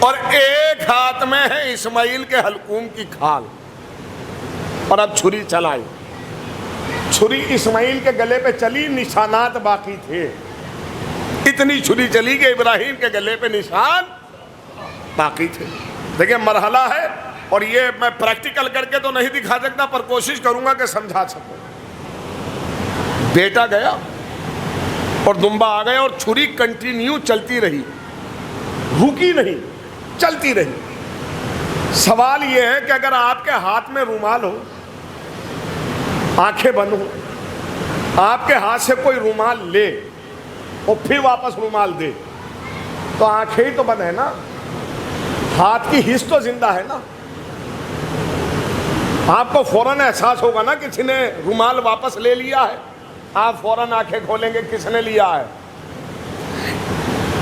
اور ایک ہاتھ میں ہے اسماعیل کے حلقوم کی کھال، اور اب چھری چلائی، چھری اسماعیل کے گلے پہ چلی، نشانات باقی تھے، اتنی چھری چلی کہ ابراہیم کے گلے پہ نشان باقی تھے۔ دیکھیں مرحلہ ہے، اور یہ میں پریکٹیکل کر کے تو نہیں دکھا سکتا، پر کوشش کروں گا کہ سمجھا سکوں۔ بیٹا گیا اور دمبا آ گیا، اور چھری کنٹینیو چلتی رہی، رکی نہیں، چلتی رہی۔ سوال یہ ہے کہ اگر آپ کے ہاتھ میں رومال ہو، آنکھیں بند ہو، آپ کے ہاتھ سے کوئی رومال لے اور پھر واپس رومال دے، تو آنکھیں ہی تو بند ہے نا، ہاتھ کی حس تو زندہ ہے نا۔ آپ کو فوراً احساس ہوگا نا کسی نے رومال واپس لے لیا ہے، آپ فوراً آنکھیں کھولیں گے کس نے لیا ہے۔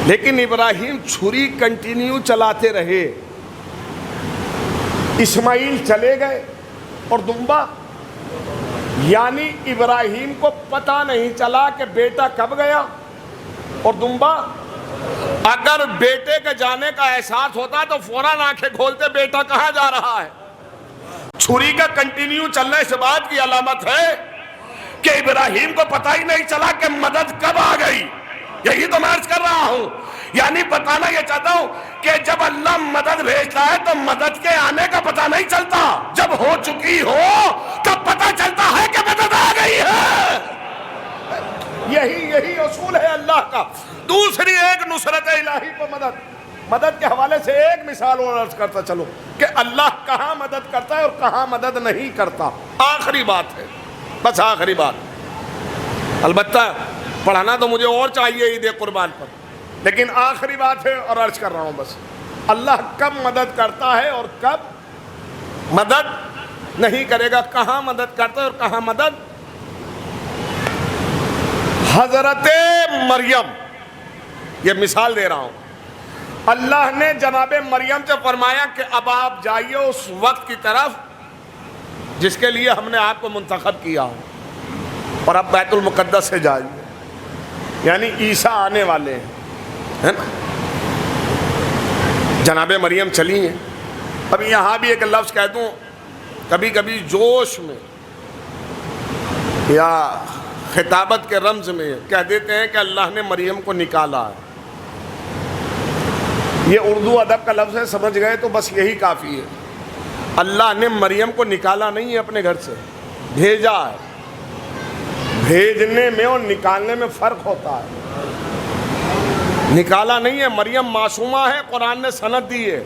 لیکن ابراہیم چھری کنٹینیو چلاتے رہے، اسماعیل چلے گئے اور دمبا، یعنی ابراہیم کو پتہ نہیں چلا کہ بیٹا کب گیا اور دمبا۔ اگر بیٹے کے جانے کا احساس ہوتا تو فوراً آنکھیں کھولتے، بیٹا کہاں جا رہا ہے۔ چھری کا کنٹینیو چلنا اس بات کی علامت ہے کہ ابراہیم کو پتہ ہی نہیں چلا کہ مدد کب آ گئی۔ یہی تو میں عرض کر رہا ہوں، یعنی بتانا یہ چاہتا ہوں کہ جب اللہ مدد بھیجتا ہے تو مدد کے آنے کا پتہ نہیں چلتا، جب ہو چکی ہو تب پتہ چلتا ہے کہ مدد آ گئی ہے۔ یہی اصول ہے اللہ کا۔ دوسری ایک نصرت الہی کو مدد کے حوالے سے ایک مثال اور عرض کرتا چلو کہ اللہ کہاں مدد کرتا ہے اور کہاں مدد نہیں کرتا۔ آخری بات ہے، بس آخری بات، البتہ پڑھانا تو مجھے اور چاہیے عید قربان پر، لیکن آخری بات ہے اور عرض کر رہا ہوں بس، اللہ کب مدد کرتا ہے اور کب مدد نہیں کرے گا، کہاں مدد کرتا ہے اور کہاں مدد۔ حضرت مریم، یہ مثال دے رہا ہوں، اللہ نے جناب مریم سے فرمایا کہ اب آپ جائیے اس وقت کی طرف جس کے لیے ہم نے آپ کو منتخب کیا ہو، اور اب بیت المقدس سے جائیے، یعنی عیسیٰ آنے والے ہیں، ہے نا۔ جناب مریم چلی ہیں۔ اب یہاں بھی ایک لفظ کہہ دوں، کبھی کبھی جوش میں یا خطابت کے رمز میں کہہ دیتے ہیں کہ اللہ نے مریم کو نکالا ہے۔ یہ اردو ادب کا لفظ ہے، سمجھ گئے تو بس یہی کافی ہے۔ اللہ نے مریم کو نکالا نہیں ہے اپنے گھر سے، بھیجا ہے۔ بھیجنے میں اور نکالنے میں فرق ہوتا ہے۔ نکالا نہیں ہے، مریم معصومہ ہے، قرآن نے سند دی ہے،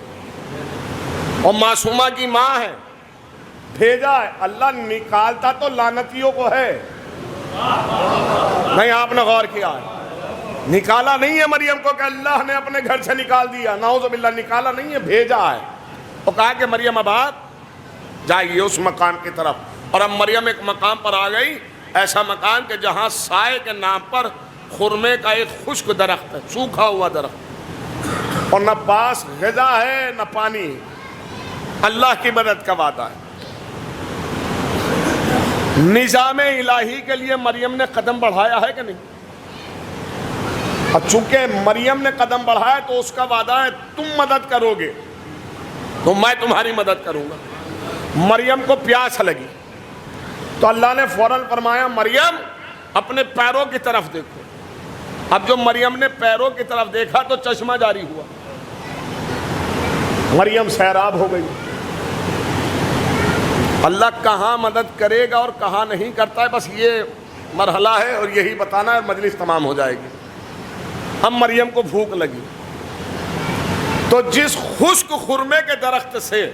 اور معصومہ کی ماں ہے۔ بھیجا ہے، اللہ نکالتا تو لعنتیوں کو ہے، نہیں آپ نے غور کیا ہے، نکالا نہیں ہے مریم کو کہ اللہ نے اپنے گھر سے نکال دیا، نعوذ باللہ، نکالا نہیں ہے، بھیجا ہے۔ اور کہا کہ مریم اب آپ جائیے اس مقام کی طرف، اور اب مریم ایک مقام پر آ گئی، ایسا مکان کہ جہاں سائے کے نام پر خرمے کا ایک خشک درخت ہے، سوکھا ہوا درخت، اور نہ پاس غذا ہے نہ پانی۔ اللہ کی مدد کا وعدہ ہے۔ نظام الہی کے لیے مریم نے قدم بڑھایا ہے کہ نہیں؟ اور چونکہ مریم نے قدم بڑھایا تو اس کا وعدہ ہے تم مدد کرو گے تو میں تمہاری مدد کروں گا۔ مریم کو پیاس لگی تو اللہ نے فوراً فرمایا مریم اپنے پیروں کی طرف دیکھو، اب جو مریم نے پیروں کی طرف دیکھا تو چشمہ جاری ہوا، مریم سیراب ہو گئی۔ اللہ کہاں مدد کرے گا اور کہاں نہیں کرتا ہے، بس یہ مرحلہ ہے اور یہی بتانا ہے، مجلس تمام ہو جائے گی۔ اب مریم کو بھوک لگی تو جس خشک خرمے کے درخت سے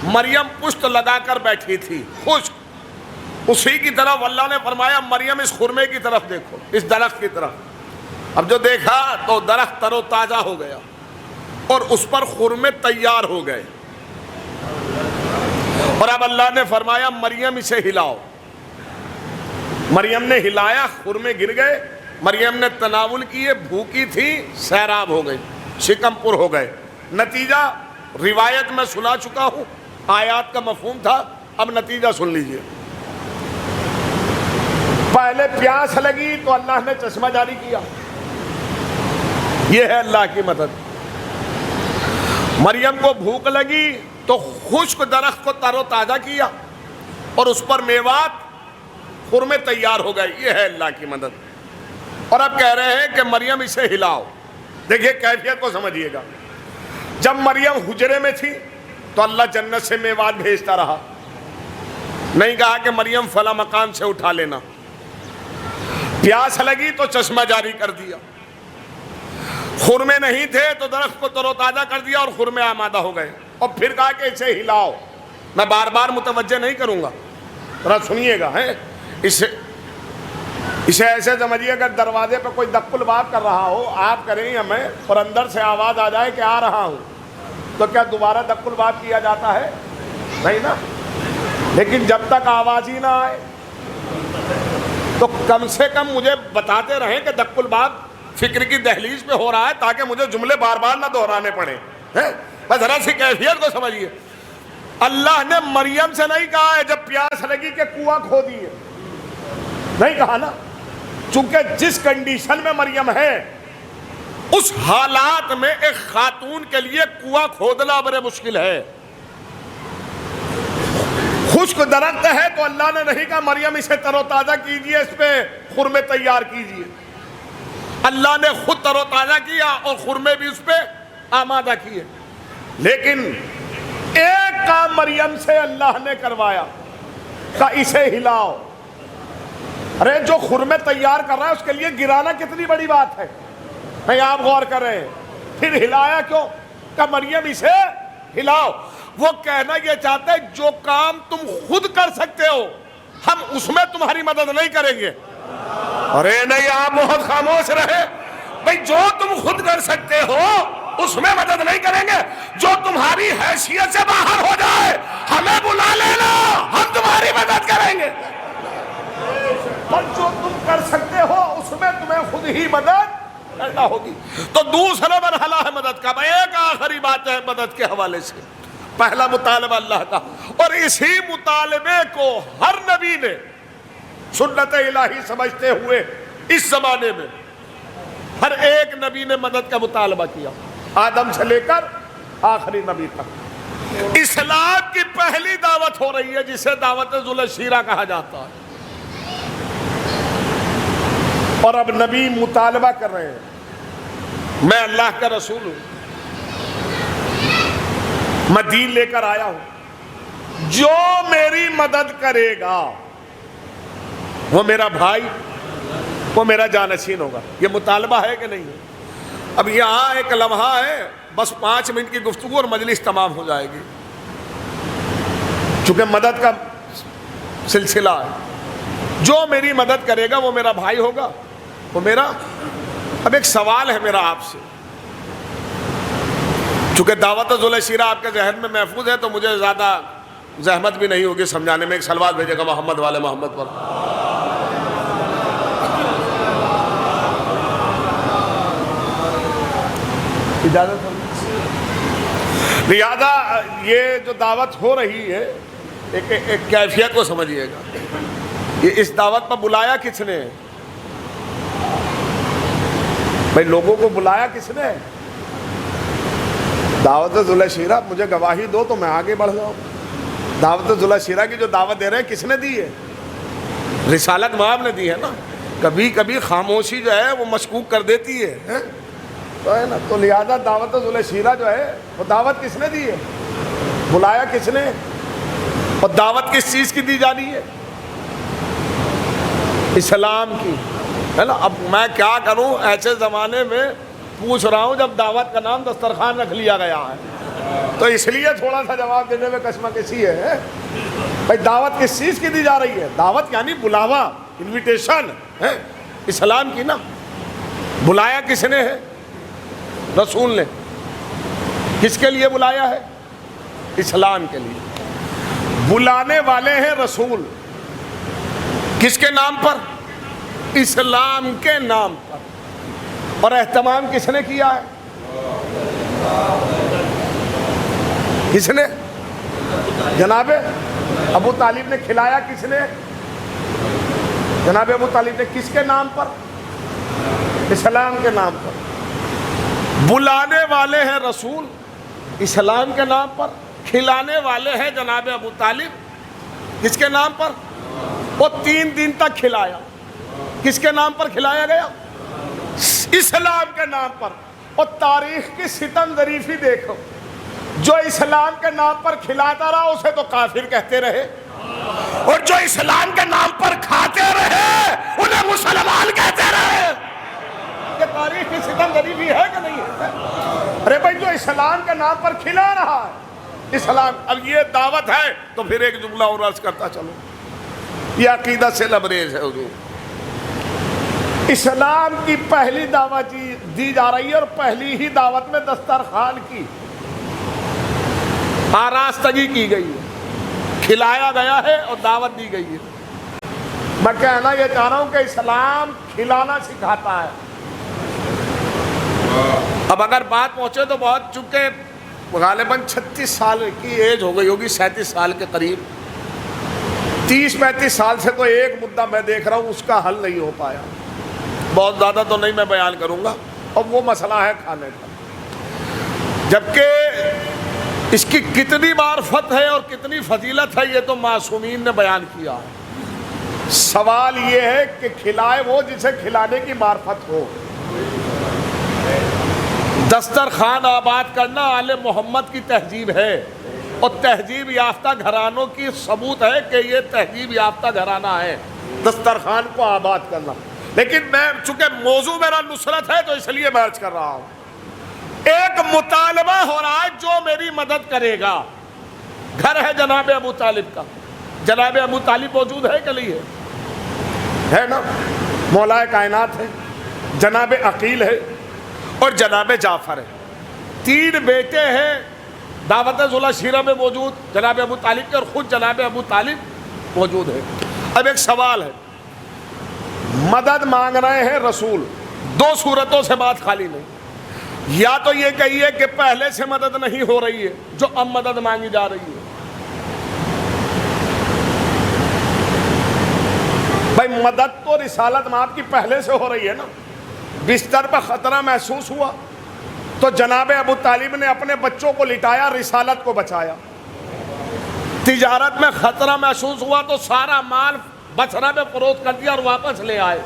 مریم پشت لگا کر بیٹھی تھی، خشک، اسی کی طرف اللہ نے فرمایا مریم اس خرمے کی طرف دیکھو، اس درخت کی طرف۔ اب جو دیکھا تو درخت تر و تازہ ہو گیا اور اس پر خرمے تیار ہو گئے، اور اب اللہ نے فرمایا مریم اسے ہلاؤ۔ مریم نے ہلایا، خرمے گر گئے، مریم نے تناول کیے، بھوکی تھی، سیراب ہو گئی، شکم پر ہو گئے۔ نتیجہ روایت میں سنا چکا ہوں، آیات کا مفہوم تھا، اب نتیجہ سن لیجئے۔ پہلے پیاس لگی تو اللہ نے چشمہ جاری کیا، یہ ہے اللہ کی مدد۔ مریم کو بھوک لگی تو خشک درخت کو تر و تازہ کیا اور اس پر میوات خرمے تیار ہو گئے، یہ ہے اللہ کی مدد۔ اور اب کہہ رہے ہیں کہ مریم اسے ہلاؤ۔ دیکھیے کیفیت کو سمجھیے گا، جب مریم حجرے میں تھی تو اللہ جنت سے میوات بھیجتا رہا، نہیں کہا کہ مریم فلاں مکان سے اٹھا لینا۔ پیاس لگی تو چشمہ جاری کر دیا، خرمے نہیں تھے تو درخت کو تر و تازہ کر دیا اور خرمے آمادہ ہو گئے، اور پھر کہا کہ اسے ہلاؤ۔ میں بار بار متوجہ نہیں کروں گا، ذرا سنیے گا، اسے ایسے سمجھیے اگر دروازے پہ کوئی دق الباب کر رہا ہو، آپ کریں یا میں، اور اندر سے آواز آ جائے کہ آ رہا ہوں، تو کیا دوبارہ دق الباب کیا جاتا ہے؟ نہیں نا۔ لیکن جب تک آواز ہی نہ آئے تو کم سے کم مجھے بتاتے رہیں کہ دق الباب فکر کی دہلیز پہ ہو رہا ہے، تاکہ مجھے جملے بار بار نہ دہرانے پڑے۔ بس ذرا سی کیفیت کو سمجھیے۔ اللہ نے مریم سے نہیں کہا ہے جب پیاس لگی کہ کنواں کھودیے، نہیں کہا نا، چونکہ جس کنڈیشن میں مریم ہے اس حالات میں ایک خاتون کے لیے کنواں کھودنا بڑے مشکل ہے۔ خشک درخت ہے تو اللہ نے نہیں کہا مریم اسے تر و تازہ کیجئے، اس پہ خرمے تیار کیجئے۔ اللہ نے خود تر و تازہ کیا اور خرمے بھی اس پہ آمادہ کیے، لیکن ایک کام مریم سے اللہ نے کروایا، کہا اسے ہلاؤ۔ ارے جو خرمے تیار کر رہا ہے اس کے لیے گرانا کتنی بڑی بات ہے، نہیں آپ غور کر رہے ہیں؟ پھر ہلایا کیوں؟ کہ مریم اسے ہلاؤ۔ وہ کہنا یہ چاہتا ہے جو کام تم خود کر سکتے ہو ہم اس میں تمہاری مدد نہیں کریں گے۔ ارے نہیں، آپ بہت خاموش رہے بھئی، جو تم خود کر سکتے ہو اس میں مدد نہیں کریں گے، جو تمہاری حیثیت سے باہر ہو جائے ہمیں بلا لینا، ہم تمہاری مدد کریں گے۔ پر جو تم کر سکتے ہو اس میں تمہیں خود ہی مدد کرنا ہوگی۔ تو دوسرا مرحلہ ہے مدد کا۔ ایک آخری بات ہے مدد کے حوالے سے، پہلا مطالبہ اللہ کا، اور اسی مطالبے کو ہر نبی نے سنت الہی سمجھتے ہوئے اس زمانے میں ہر ایک نبی نے مدد کا مطالبہ کیا، آدم سے لے کر آخری نبی تک۔ اسلام کی پہلی دعوت ہو رہی ہے جسے دعوت ذو الشیرہ کہا جاتا ہے، اور اب نبی مطالبہ کر رہے ہیں، میں اللہ کا رسول ہوں، میں دین لے کر آیا ہوں، جو میری مدد کرے گا وہ میرا بھائی، وہ میرا جانشین ہوگا۔ یہ مطالبہ ہے کہ نہیں ہے؟ اب یہاں ایک لمحہ ہے، بس 5 منٹ کی گفتگو اور مجلس تمام ہو جائے گی، چونکہ مدد کا سلسلہ ہے۔ جو میری مدد کرے گا وہ میرا بھائی ہوگا، وہ میرا۔ اب ایک سوال ہے میرا آپ سے، چونکہ دعوت ذو الشیرہ آپ کے ذہن میں محفوظ ہے تو مجھے زیادہ زحمت بھی نہیں ہوگی سمجھانے میں۔ ایک سلوات بھیجے گا محمد والے محمد پر۔ اجازت ہو؟ لہذا یہ جو دعوت ہو رہی ہے ایک کیفیت کو سمجھیے گا، یہ اس دعوت پر بلایا کس نے؟ بھائی لوگوں کو بلایا کس نے؟ دعوت ذو الشیرہ، مجھے گواہی دو تو میں آگے بڑھ جاؤں۔ دعوت ذو الشیرہ کی جو دعوت دے رہے ہیں کس نے دی ہے؟ رسالت مآب نے دی ہے نا۔ کبھی کبھی خاموشی جو ہے وہ مشکوک کر دیتی ہے تو ہے نا. تو لہذا دعوت ذوالِ شیرہ جو ہے وہ دعوت کس نے دی ہے؟ بلایا کس نے؟ اور دعوت کس چیز کی دی جا رہی ہے؟ اسلام کی, ہے نا. اب میں کیا کروں ایسے زمانے میں پوچھ رہا ہوں جب دعوت کا نام دسترخوان رکھ لیا گیا ہے, تو اس لیے تھوڑا سا جواب دینے میں کشمکشی ہے. بھائی دعوت کس چیز کی دی جا رہی ہے؟ دعوت یعنی بلاوا, انویٹیشن ہے اسلام کی نا. بلایا کس نے ہے؟ رسول نے. کس کے لیے بلایا ہے؟ اسلام کے لیے. بلانے والے ہیں رسول. کس کے نام پر؟ اسلام کے نام پر. اور اہتمام کس نے کیا ہے؟ کس نے؟ جناب ابو طالب نے. کھلایا کس نے؟ جناب ابو طالب نے. کس کے نام پر؟ اسلام کے نام پر. بلانے والے ہیں رسول اسلام کے نام پر, کھلانے والے ہیں جناب ابو طالب کس کے نام پر؟ وہ 3 دن تک کھلایا. کس کے نام پر کھلایا گیا؟ اسلام کے نام پر. اور تاریخ کی ستم ظریفی دیکھو, جو اسلام کے نام پر کھلاتا رہا اسے تو کافر کہتے رہے, اور جو اسلام کے نام پر کھاتے رہے انہیں مسلمان کہتے رہے. یہ تاریخ کی ستم ظریفی ہے کہ نہیں ہے؟ ارے بھائی جو اسلام کے نام پر کھلا رہا ہے اسلام. اب یہ دعوت ہے تو پھر ایک جملہ اور عرض کرتا چلو, یہ عقیدت سے لبریز ہے حضور. اسلام کی پہلی دعوت دی جا رہی ہے, اور پہلی ہی دعوت میں دسترخوان کی آراستگی کی گئی ہے, کھلایا گیا ہے اور دعوت دی گئی ہے. میں کہنا یہ چاہ رہا ہوں کہ اسلام کھلانا سکھاتا ہے. اب اگر بات پہنچے تو بہت, چونکہ غالباً 36 سال کی ایج ہو گئی ہوگی, 37 سال کے قریب, 30-35 سال سے تو ایک مدعا میں دیکھ رہا ہوں اس کا حل نہیں ہو پایا. بہت زیادہ تو نہیں میں بیان کروں گا, اور وہ مسئلہ ہے کھانے کا. جبکہ اس کی کتنی معرفت ہے اور کتنی فضیلت ہے یہ تو معصومین نے بیان کیا ہے. سوال یہ ہے کہ کھلائے وہ جسے کھلانے کی معرفت ہو. دسترخوان آباد کرنا آل محمد کی تہذیب ہے, اور تہذیب یافتہ گھرانوں کی ثبوت ہے کہ یہ تہذیب یافتہ گھرانہ ہے دسترخوان کو آباد کرنا. لیکن میں چونکہ موضوع میرا نصرت ہے تو اس لیے میں عرض کر رہا ہوں, ایک مطالبہ ہو رہا ہے جو میری مدد کرے گا. گھر ہے جناب ابو طالب کا, جناب ابو طالب موجود ہے کہ نہیں ہے نا. مولا کائنات ہے, جناب عقیل ہے, اور جناب جعفر ہے. 3 بیٹے ہیں دعوت ذوالِ شیرہ میں موجود, جناب ابو طالب کے, اور خود جناب ابو طالب موجود ہے. اب ایک سوال ہے, مدد مانگ رہے ہیں رسول, 2 صورتوں سے بات خالی نہیں. یا تو یہ کہیے کہ پہلے سے مدد نہیں ہو رہی ہے جو اب مدد مانگی جا رہی ہے. بھائی مدد تو رسالت میں آپ کی پہلے سے ہو رہی ہے نا. بستر پہ خطرہ محسوس ہوا تو جناب ابو طالب نے اپنے بچوں کو لٹایا, رسالت کو بچایا. تجارت میں خطرہ محسوس ہوا تو سارا مال بچھرا میں فروخت کر دیا اور واپس لے آئے.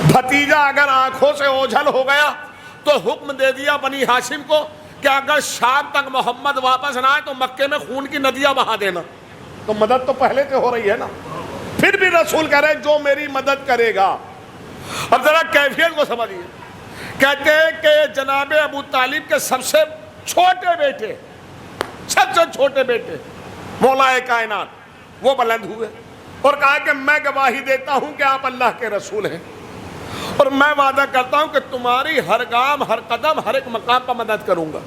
بھتیجا اگر آنکھوں سے اوجھل ہو گیا تو حکم دے دیا بنی ہاشم کو کہ اگر شام تک محمد واپس نہ آئے تو مکے میں خون کی ندیاں بہا دینا. تو مدد تو پہلے سے ہو رہی ہے نا. پھر بھی رسول کہہ رہے ہیں جو میری مدد کرے گا. اب ذرا کیفیت کو سمجھیے. کہتے ہیں کہ جناب ابو طالب کے سب سے چھوٹے بیٹے, سب سے چھوٹے بیٹے مولا کائنات وہ بلند ہوئے اور کہا کہ میں گواہی دیتا ہوں کہ آپ اللہ کے رسول ہیں, اور میں وعدہ کرتا ہوں کہ تمہاری ہر گام, ہر قدم, ہر ایک مقام پر مدد کروں گا.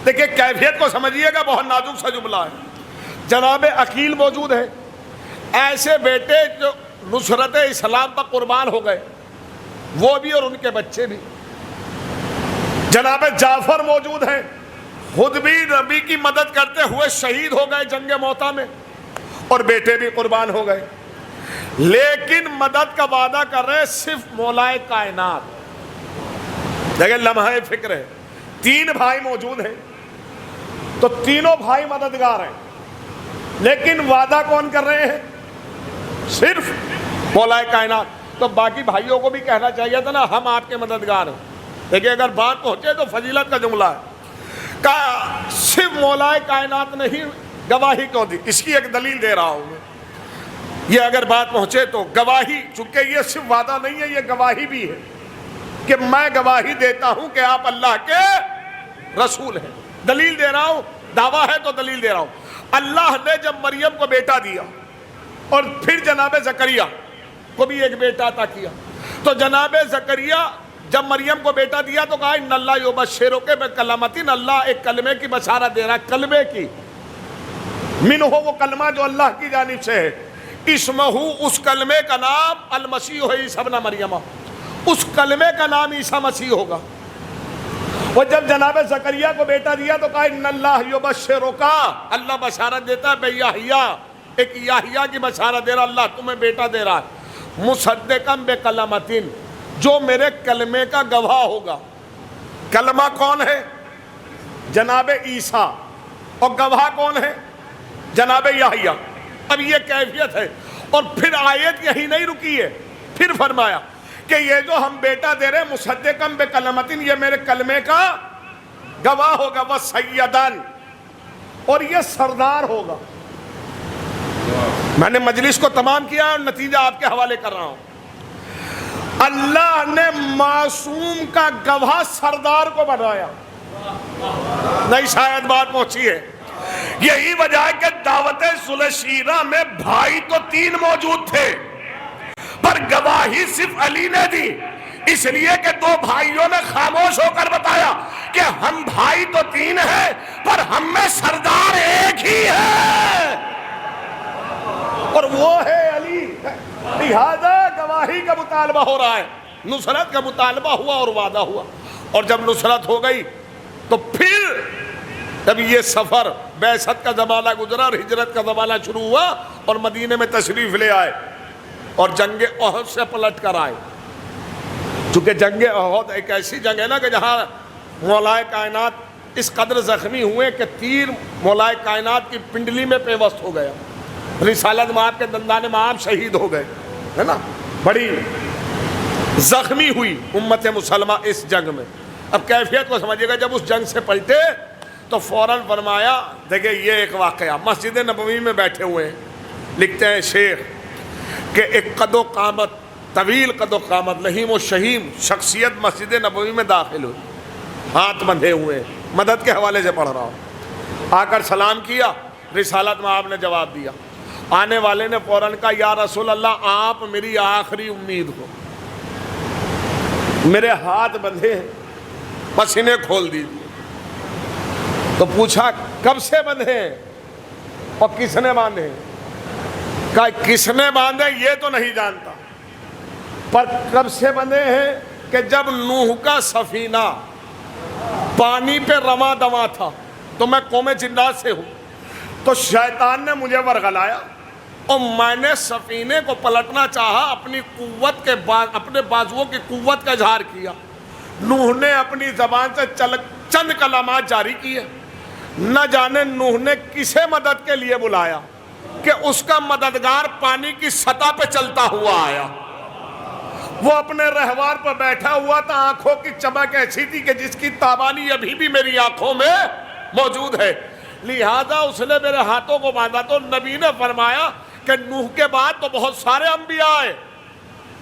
دیکھیں کیفیت کو سمجھیے گا, بہت نازک سا جملہ ہے. جناب عقیل موجود ہے, ایسے بیٹے جو نصرت اسلام پر قربان ہو گئے, وہ بھی اور ان کے بچے بھی. جناب جعفر موجود ہیں, خود بھی نبی کی مدد کرتے ہوئے شہید ہو گئے جنگ موتا میں, اور بیٹے بھی قربان ہو گئے. لیکن مدد کا وعدہ کر رہے صرف مولا کائنات. دیکھیں لمحہ فکر ہے, 3 بھائی موجود ہیں تو تینوں بھائی مددگار ہیں, لیکن وعدہ کون کر رہے ہیں؟ صرف مولا کائنات. تو باقی بھائیوں کو بھی کہنا چاہیے تھا نا ہم آپ کے مددگار ہیں. لیکن اگر بات پہنچے تو فضیلت کا جملہ ہے کہ صرف مولائے کائنات نے ہی گواہی کیوں دی. اس کی ایک دلیل دے رہا ہوں میں. یہ اگر بات پہنچے تو گواہی، چونکہ یہ صرف وعدہ نہیں ہے، یہ گواہی بھی ہے کہ میں گواہی دیتا ہوں کہ آپ اللہ کے رسول ہیں. دلیل دے رہا ہوں، دعویٰ ہے تو دلیل دے رہا ہوں. اللہ نے جب مریم کو بیٹا دیا اور پھر جناب زکریا کو بھی ایک بیٹا عطا کیا، تو جناب زکریا جب مریم کو بیٹا دیا تو کہا ان اللہ یبشرک بکلمۃ، اللہ ایک کلمے کی بشارت دے رہا ہے، کلمے کی. منہ وہ کلمہ جو اللہ کی جانب سے ہے، اسمہ اس کلمے کا نام المسیح عیسی ابن مریم، اس کلمے کا نام عیسیٰ مسیح ہوگا. وہ جب جناب زکریا کو بیٹا دیا تو کہا ان اللہ یبشرک، اللہ بشارت دیتا ہے بے یحییٰ، ایک یحییٰ کی بشارت دے رہا، اللہ تمہیں بیٹا دے رہا ہے، مصدقا بکلمۃ، جو میرے کلمے کا گواہ ہوگا. کلمہ کون ہے؟ جناب عیسیٰ. اور گواہ کون ہے؟ جناب یحییٰ. اب یہ کیفیت ہے. اور پھر آیت یہی نہیں رکی ہے، پھر فرمایا کہ یہ جو ہم بیٹا دے رہے ہیں مصدقا بکلمۃ، یہ میرے کلمے کا گواہ ہوگا، وسیداً، اور یہ سردار ہوگا. میں نے مجلس کو تمام کیا اور نتیجہ آپ کے حوالے کر رہا ہوں. اللہ نے معصوم کا گواہ سردار کو بنایا. نہیں شاید بات پہنچی ہے. یہی وجہ ہے کہ دعوت صلح شیرہ میں بھائی تو 3 موجود تھے، پر گواہی صرف علی نے دی، اس لیے کہ 2 بھائیوں نے خاموش ہو کر بتایا کہ ہم بھائی تو 3 ہیں پر ہم میں سردار ایک ہی ہے اور وہ ہے علی. لہذا گواہی کا مطالبہ ہو رہا ہے، نصرت کا مطالبہ ہوا اور وعدہ ہوا. اور جب نصرت ہو گئی تو پھر جب یہ سفر بعثت کا زمانہ گزرا اور ہجرت کا زمانہ شروع ہوا اور مدینے میں تشریف لے آئے اور جنگ احد سے پلٹ کر آئے. چونکہ جنگ احد ایک ایسی جنگ ہے نا کہ جہاں مولائے کائنات اس قدر زخمی ہوئے کہ تیر مولائے کائنات کی پنڈلی میں پیوست ہو گیا. رسالت مآب کے دندان مآب شہید ہو گئے، ہے نا. بڑی زخمی ہوئی امت مسلمہ اس جنگ میں. اب کیفیت کو سمجھیے گا. جب اس جنگ سے پلٹے تو فوراً فرمایا، دیکھیں یہ ایک واقعہ، مسجد نبوی میں بیٹھے ہوئے ہیں، لکھتے ہیں شیخ کہ ایک قد و قامت، طویل قد و قامت، لہیم و شہیم شخصیت مسجد نبوی میں داخل ہوئی، ہاتھ بندھے ہوئے ہیں، مدد کے حوالے سے پڑھ رہا ہوں. آ کر سلام کیا، رسالت میں آپ نے جواب دیا. آنے والے نے فوراً کہا یا رسول اللہ آپ میری آخری امید ہو. میرے ہاتھ بندھے ہیں، بس انہیں کھول دیجیے. تو پوچھا کب سے بندھے ہیں اور کس نے باندھے ہیں؟ کہا کس نے باندھے یہ تو نہیں جانتا، پر کب سے بندھے ہیں کہ جب نوح کا سفینہ پانی پہ رواں دواں تھا تو میں قوم جنات سے ہوں، تو شیطان نے مجھے ورغلایا اور میں نے سفینے کو پلٹنا چاہا، اپنی قوت کے اپنے بازوؤں کی قوت کا اظہار کیا. نوح نے اپنی زبان سے چند کلمات جاری کیے. نہ جانے نوح نے کسے مدد کے لیے بلایا کہ اس کا مددگار پانی کی سطح پہ چلتا ہوا آیا. وہ اپنے رہوار پر بیٹھا ہوا تھا، آنکھوں کی چمک ایسی تھی کہ جس کی تابانی ابھی بھی میری آنکھوں میں موجود ہے. لہذا اس نے میرے ہاتھوں کو باندھا. تو نبی نے فرمایا کہ نوح کے بعد تو بہت سارے انبیاء آئے،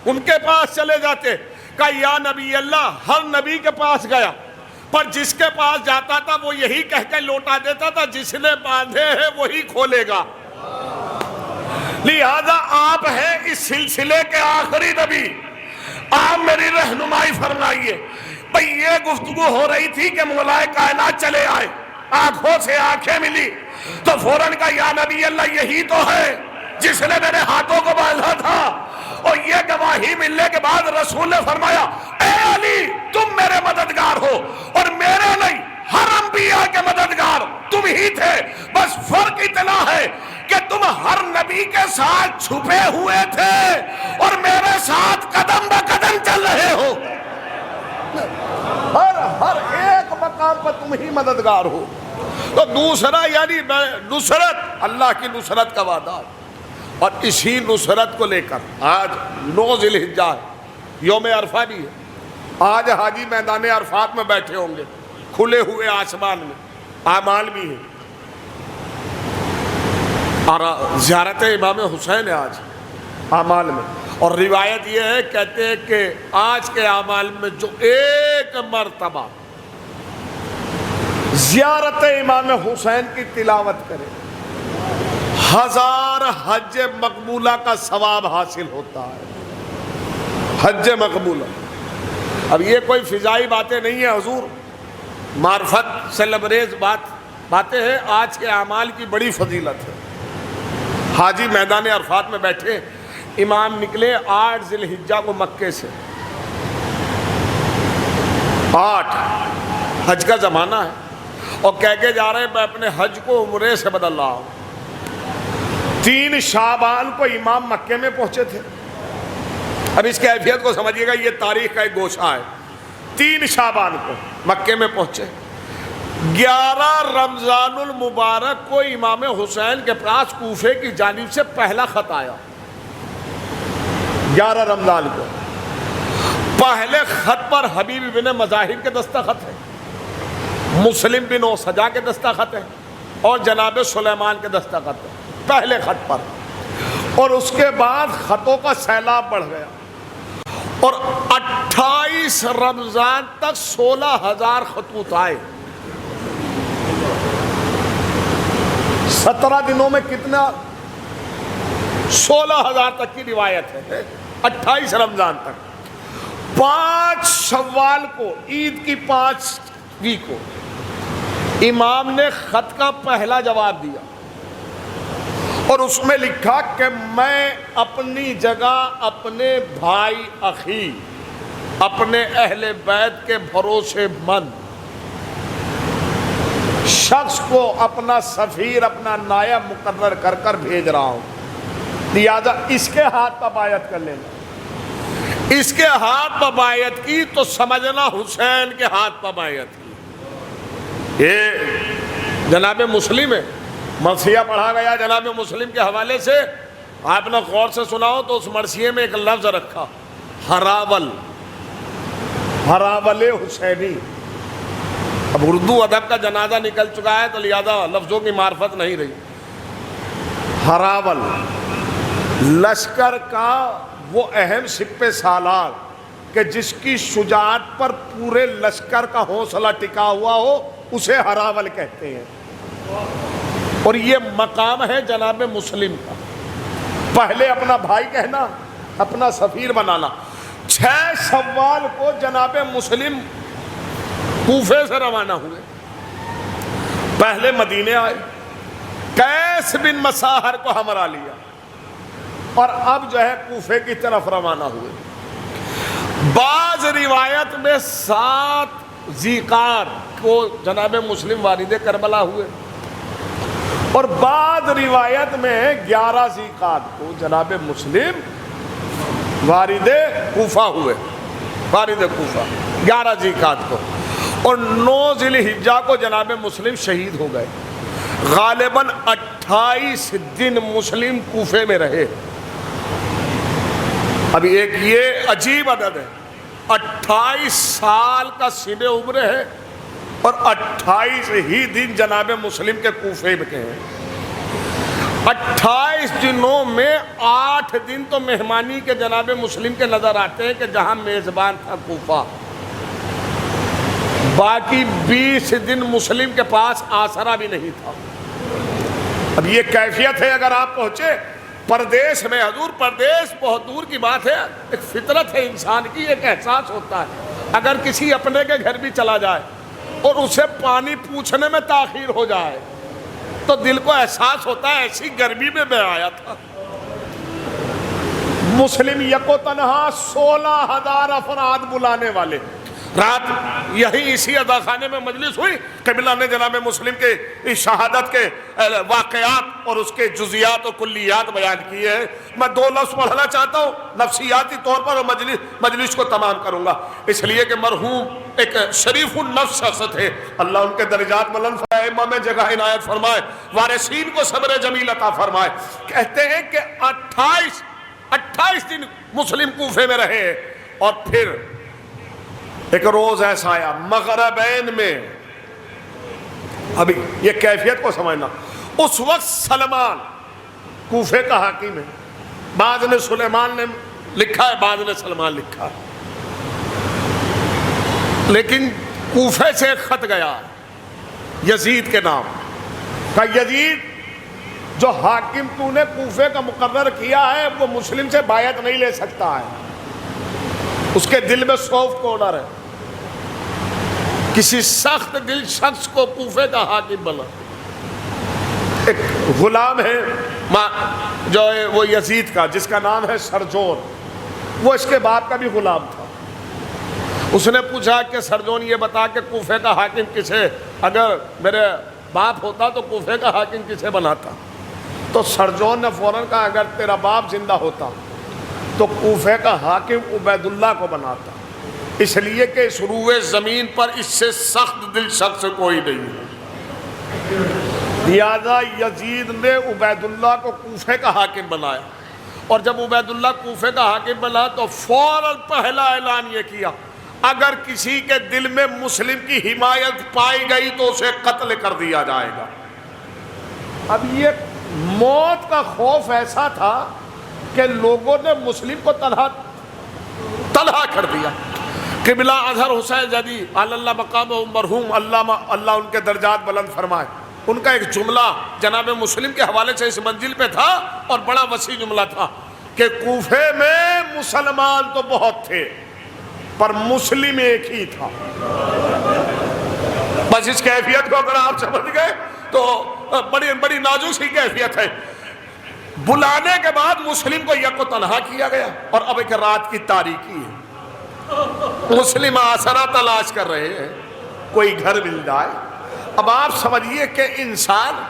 ان کے پاس چلے جاتے. کہا یا نبی اللہ، ہر نبی کے پاس گیا، پر جس کے پاس جاتا تھا وہ یہی کہہ کے لوٹا دیتا تھا جس نے باندھے ہیں وہی کھولے گا. لہذا آپ ہیں اس سلسلے کے آخری نبی، آپ میری رہنمائی فرمائیے. بھئی یہ گفتگو ہو رہی تھی کہ مولائے کائنات چلے آئے، آنکھوں سے آنکھیں ملی تو فوراً کہا یا نبی اللہ یہی تو ہے جس نے میرے ہاتھوں کو باندھا تھا. اور یہ گواہی ملنے کے بعد رسول نے فرمایا اے علی تم میرے مددگار ہو اور میرے نہیں ہر انبیاء کے مددگار تم ہی تھے. بس فرق اتنا ہے کہ تم ہر نبی کے ساتھ چھپے ہوئے تھے اور میرے ساتھ قدم بہ قدم چل رہے ہو. ہر ایک مقام پر تم ہی مددگار ہو. تو دوسرا یعنی نصرت، اللہ کی نصرت کا وعدہ. اور اسی نصرت کو لے کر آج 9 ذی الحجہ ہے، یوم عرفہ بھی ہے. آج حاجی میدان عرفات میں بیٹھے ہوں گے، کھلے ہوئے آسمان میں، اعمال بھی ہیں. اور زیارت امام حسین ہے آج اعمال میں. اور روایت یہ ہے، کہتے ہیں کہ آج کے اعمال میں جو ایک مرتبہ زیارت امام حسین کی تلاوت کرے 1000 حج مقبولہ کا ثواب حاصل ہوتا ہے. حج مقبولہ. اب یہ کوئی فضائی باتیں نہیں ہیں حضور، معرفت سے لبریز باتیں ہیں. آج کے اعمال کی بڑی فضیلت ہے. حاجی میدان عرفات میں بیٹھے، امام نکلے 8 ذی الحجہ کو مکے سے. 8 حج کا زمانہ ہے، اور کہہ کے جا رہے ہیں میں اپنے حج کو عمرے سے بدل رہا ہوں. 3 شعبان کو امام مکے میں پہنچے تھے. اب اس کیفیت کو سمجھیے گا، یہ تاریخ کا ایک گوشہ ہے. 3 شعبان کو مکے میں پہنچے. 11 رمضان المبارک کو امام حسین کے پاس کوفے کی جانب سے پہلا خط آیا. 11 رمضان کو پہلے خط پر حبیب بن مظاہر کے دستخط ہے، مسلم بن سجا کے دستخط ہے، اور جناب سلیمان کے دستخط ہے پہلے خط پر. اور اس کے بعد خطوں کا سیلاب بڑھ گیا، اور 28 رمضان تک 16,000 خطوط آئے. 17 دنوں میں کتنا؟ 16,000 تک کی روایت ہے. 28 رمضان تک. 5 شوال کو، عید کی 5ویں کو، امام نے خط کا پہلا جواب دیا، اور اس میں لکھا کہ میں اپنی جگہ اپنے بھائی اخی، اپنے اہل بیت کے بھروسے مند شخص کو اپنا سفیر، اپنا نائب مقرر کر کر بھیج رہا ہوں، لہذا اس کے ہاتھ پر بیعت کر لینا. اس کے ہاتھ پر بیعت کی تو سمجھنا حسین کے ہاتھ پر بیعت کی. یہ جناب مسلم ہے، مرثیہ پڑھا گیا جناب مسلم کے حوالے سے. آپ نے غور سے سنا ہو تو اس مرثیے میں ایک لفظ رکھا، ہراول، ہراول حسینی. اب اردو ادب کا جنازہ نکل چکا ہے تو لہذا لفظوں کی معرفت نہیں رہی. ہراول لشکر کا وہ اہم سپہ سالار کہ جس کی شجاعت پر پورے لشکر کا حوصلہ ٹکا ہوا ہو، اسے ہراول کہتے ہیں. اور یہ مقام ہے جناب مسلم کا، پہلے اپنا بھائی کہنا، اپنا سفیر بنانا. 6 شوال کو جناب مسلم کوفے سے روانہ ہوئے. پہلے مدینے آئے، قیس بن مساہر کو ہمراہ لیا، اور اب جو ہے کوفے کی طرف روانہ ہوئے. بعض روایت میں 7 ذیقار کو جناب مسلم والد کربلا ہوئے، اور بعض روایت میں 11 ذیقار کو جناب مسلم والد کوفہ ہوئے. والد کوفہ 11 ذیقار کو، اور 9 ذی الحجہ کو جناب مسلم شہید ہو گئے. غالباً 28 دن مسلم کوفے میں رہے. اب ایک یہ عجیب عدد ہے، 28 سال کا سن عمر ہے، اور 28 ہی دن جناب مسلم کے کوفے میں ہیں. 28 دنوں میں 8 دن تو مہمانی کے جناب مسلم کے نظر آتے ہیں کہ جہاں میزبان تھا کوفہ. باقی 20 دن مسلم کے پاس آسرا بھی نہیں تھا. اب یہ کیفیت ہے اگر آپ پہنچے پردیس میں. حضور پردیس بہت دور کی بات ہے، ایک فطرت ہے انسان کی، ایک احساس ہوتا ہے. اگر کسی اپنے کے گھر بھی چلا جائے اور اسے پانی پوچھنے میں تاخیر ہو جائے تو دل کو احساس ہوتا ہے ایسی گرمی میں آیا تھا. مسلم یکو تنہا 16,000 افراد بلانے والے، رات یہی اسی ادا خانے میں مجلس ہوئی، قبلہ نے جناب مسلم کے اس شہادت کے واقعات اور اس کے جزیات و کلیات بیان کیے ہیں۔ میں 2 لفظ پڑھنا چاہتا ہوں نفسیاتی طور پر، اور مجلس کو تمام کروں گا، اس لیے کہ مرحوم ایک شریف النفس شخص تھے، اللہ ان کے درجات بلند فرمائے، امام جگہ عنایت فرمائے، وارثین کو صبر جمیل عطا فرمائے۔ کہتے ہیں کہ 28 دن مسلم کوفے میں رہے، اور پھر ایک روز ایسا آیا مغربین میں، ابھی یہ کیفیت کو سمجھنا، اس وقت سلمان کوفے کا حاکم ہے، بعض نے سلیمان نے لکھا ہے، بعض نے سلمان لکھا ہے، لیکن کوفے سے ایک خط گیا یزید کے نام کا، یزید جو حاکم تو نے کوفے کا مقرر کیا ہے وہ مسلم سے بیعت نہیں لے سکتا ہے، اس کے دل میں سافٹ کارنر ہے، کسی سخت دل شخص کو کوفے کا حاکم بنا۔ ایک غلام ہے جو ہے وہ یزید کا، جس کا نام ہے سرجون، وہ اس کے باپ کا بھی غلام تھا۔ اس نے پوچھا کہ سرجون یہ بتا کہ کوفے کا حاکم کسے، اگر میرے باپ ہوتا تو کوفے کا حاکم کسے بناتا؟ تو سرجون نے فوراً کہا اگر تیرا باپ زندہ ہوتا تو کوفے کا حاکم عبید اللہ کو بناتا، اس لیے کہ اس روئے زمین پر اس سے سخت دل شخص کوئی نہیں ہے۔ لہذا یزید نے عبید اللہ کو کوفے کا حاکم بنایا، اور جب عبید اللہ کوفے کا حاکم بنا تو فوراً پہلا اعلان یہ کیا اگر کسی کے دل میں مسلم کی حمایت پائی گئی تو اسے قتل کر دیا جائے گا۔ اب یہ موت کا خوف ایسا تھا کہ لوگوں نے مسلم کو تنہا کر دیا۔ قبلہ اظہر حسین زیدی اللہ مقام مرحوم، اللہ ان کے درجات بلند فرمائے، ان کا ایک جملہ جناب مسلم کے حوالے سے اس منزل پہ تھا، اور بڑا وسیع جملہ تھا کہ کوفے میں مسلمان تو بہت تھے پر مسلم ایک ہی تھا۔ بس اس کیفیت کو اگر آپ سمجھ گئے تو بڑی نازک سی کیفیت ہے۔ بلانے کے بعد مسلم کو یک و تنہا کیا گیا، اور اب ایک رات کی تاریکی ہے، مسلم آسرا تلاش کر رہے ہیں، کوئی گھر مل جائے۔ اب آپ سمجھیے کہ انسان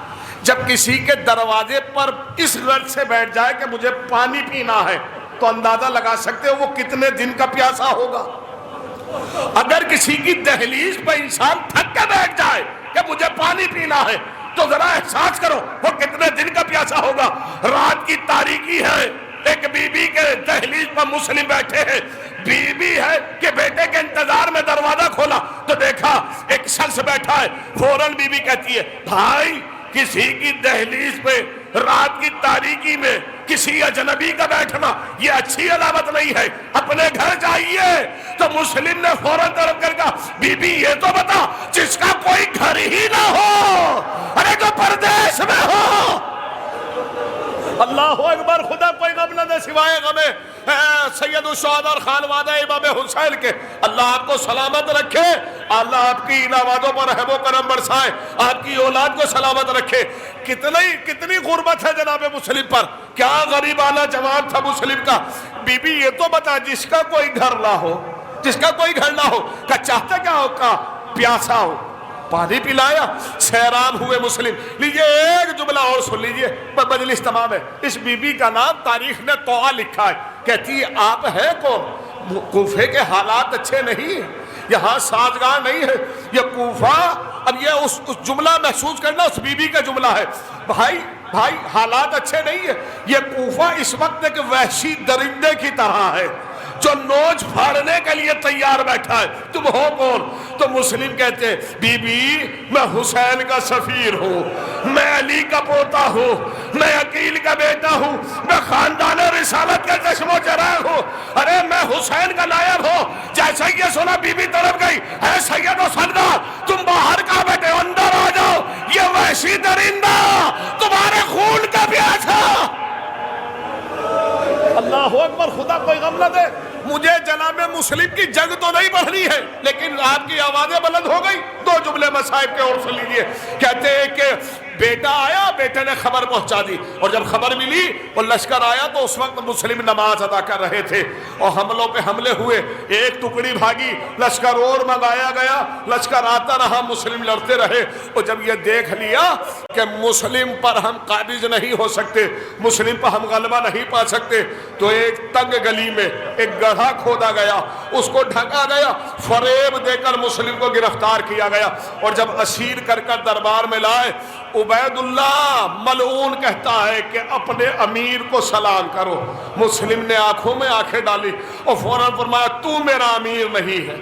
جب کسی کے دروازے پر اس غرض سے بیٹھ جائے کہ مجھے پانی پینا ہے تو اندازہ لگا سکتے ہو وہ کتنے دن کا پیاسا ہوگا۔ اگر کسی کی دہلیز پہ انسان تھک کے بیٹھ جائے کہ مجھے پانی پینا ہے تو ذرا احساس کرو وہ کتنے دن کا پیاسا ہوگا۔ رات کی تاریکی ہے، ایک بی بی کے دہلیز پر مسلم بیٹھے ہیں، بی بی ہے کہ بیٹے کے انتظار میں دروازہ کھولا تو دیکھا ایک شخص بیٹھا ہے، فوراً بی بی کہتی ہے بھائی کسی کی دہلیز پہ رات کی تاریکی میں کسی اجنبی کا بیٹھنا یہ اچھی علامت نہیں ہے، اپنے گھر جائیے۔ تو مسلم نے فوراً طرف کر کہا بی بی یہ تو بتا جس کا کوئی گھر ہی نہ ہو، ارے جو پردیس میں ہو۔ اللہ اکبر، خدا کوئی غم نہ دے سوائے غم سید الشہداء اور خانوادہ امام حسین کے، اللہ آپ کو سلامت رکھے، اللہ آپ کی نوازوں پر رحم و کرم برسائے، آپ کی اولاد کو سلامت رکھے۔ کتنی غربت ہے جناب مسلم پر، کیا غریبانہ جواب تھا مسلم کا۔ بی بی یہ تو بتا جس کا کوئی گھر نہ ہو، جس کا کوئی گھر نہ ہو، کہ چاہتا کیا ہو، کا پیاسا ہو، پانی پلایا، سیراب ہوئے مسلم۔ لیجئے ایک جملہ اور سن لیجئے، مجلس تمام ہے۔ اس بی بی کا نام تاریخ نے طوع لکھا ہے، کہتی ہے آپ ہے کون؟ کوفے کے حالات اچھے نہیں ہیں، یہاں سازگار نہیں ہے، یہ کوفہ، اب یہ اس جملہ محسوس کرنا اس بی بی کا جملہ ہے، بھائی حالات اچھے نہیں ہیں، یہ کوفہ اس وقت ایک وحشی درندے کی طرح ہے جو نوچ پھاڑنے کے لیے تیار بیٹھا ہے، تم ہو کون؟ تو مسلم کہتے ہیں بی بی میں حسین کا سفیر ہوں، میں علی کا پوتا ہوں، میں عقیل کا بیٹا ہوں، میں خاندان رسالت کا چشم و چراغ ہوں، ارے میں حسین کا نائب ہوں۔ جیسا یہ سنا بی بی طرف گئی، اے سید و سردار تم باہر کا بیٹھے اندر آ جاؤ، یہ وحشی درندہ تمہارے خون کا پیاسا۔ اللہ اکبر، خدا کوئی غم نہ دے۔ مجھے جناب مسلم کی جنگ تو نہیں پڑھنی ہے، لیکن آپ کی آوازیں بلند ہو گئی، 2 جملے مصائب کے اور سن لیجئے۔ کہتے ہیں کہ بیٹا آیا, بیٹے نے خبر پہنچا دی, اور جب خبر ملی اور لشکر آیا تو اس وقت مسلم نماز ادا کر رہے تھے اور حملوں پہ حملے ہوئے, ایک ٹکڑی بھاگی, لشکر اور منگایا گیا, لشکر آتا رہا, مسلم لڑتے رہے. اور جب یہ دیکھ لیا کہ مسلم پر ہم قابض نہیں ہو سکتے, مسلم پر ہم غلبہ نہیں پا سکتے, تو ایک تنگ گلی میں ایک گڑھا کھودا گیا, اس کو ڈھکا گیا, فریب دے کر مسلم کو گرفتار کیا گیا. اور جب اسیر کر دربار میں لائے, عبید اللہ ملعون کہتا ہے کہ اپنے امیر کو سلام کرو. مسلم نے آنکھوں میں آنکھیں ڈالی اور فوراً فرمایا تو میرا امیر نہیں ہے,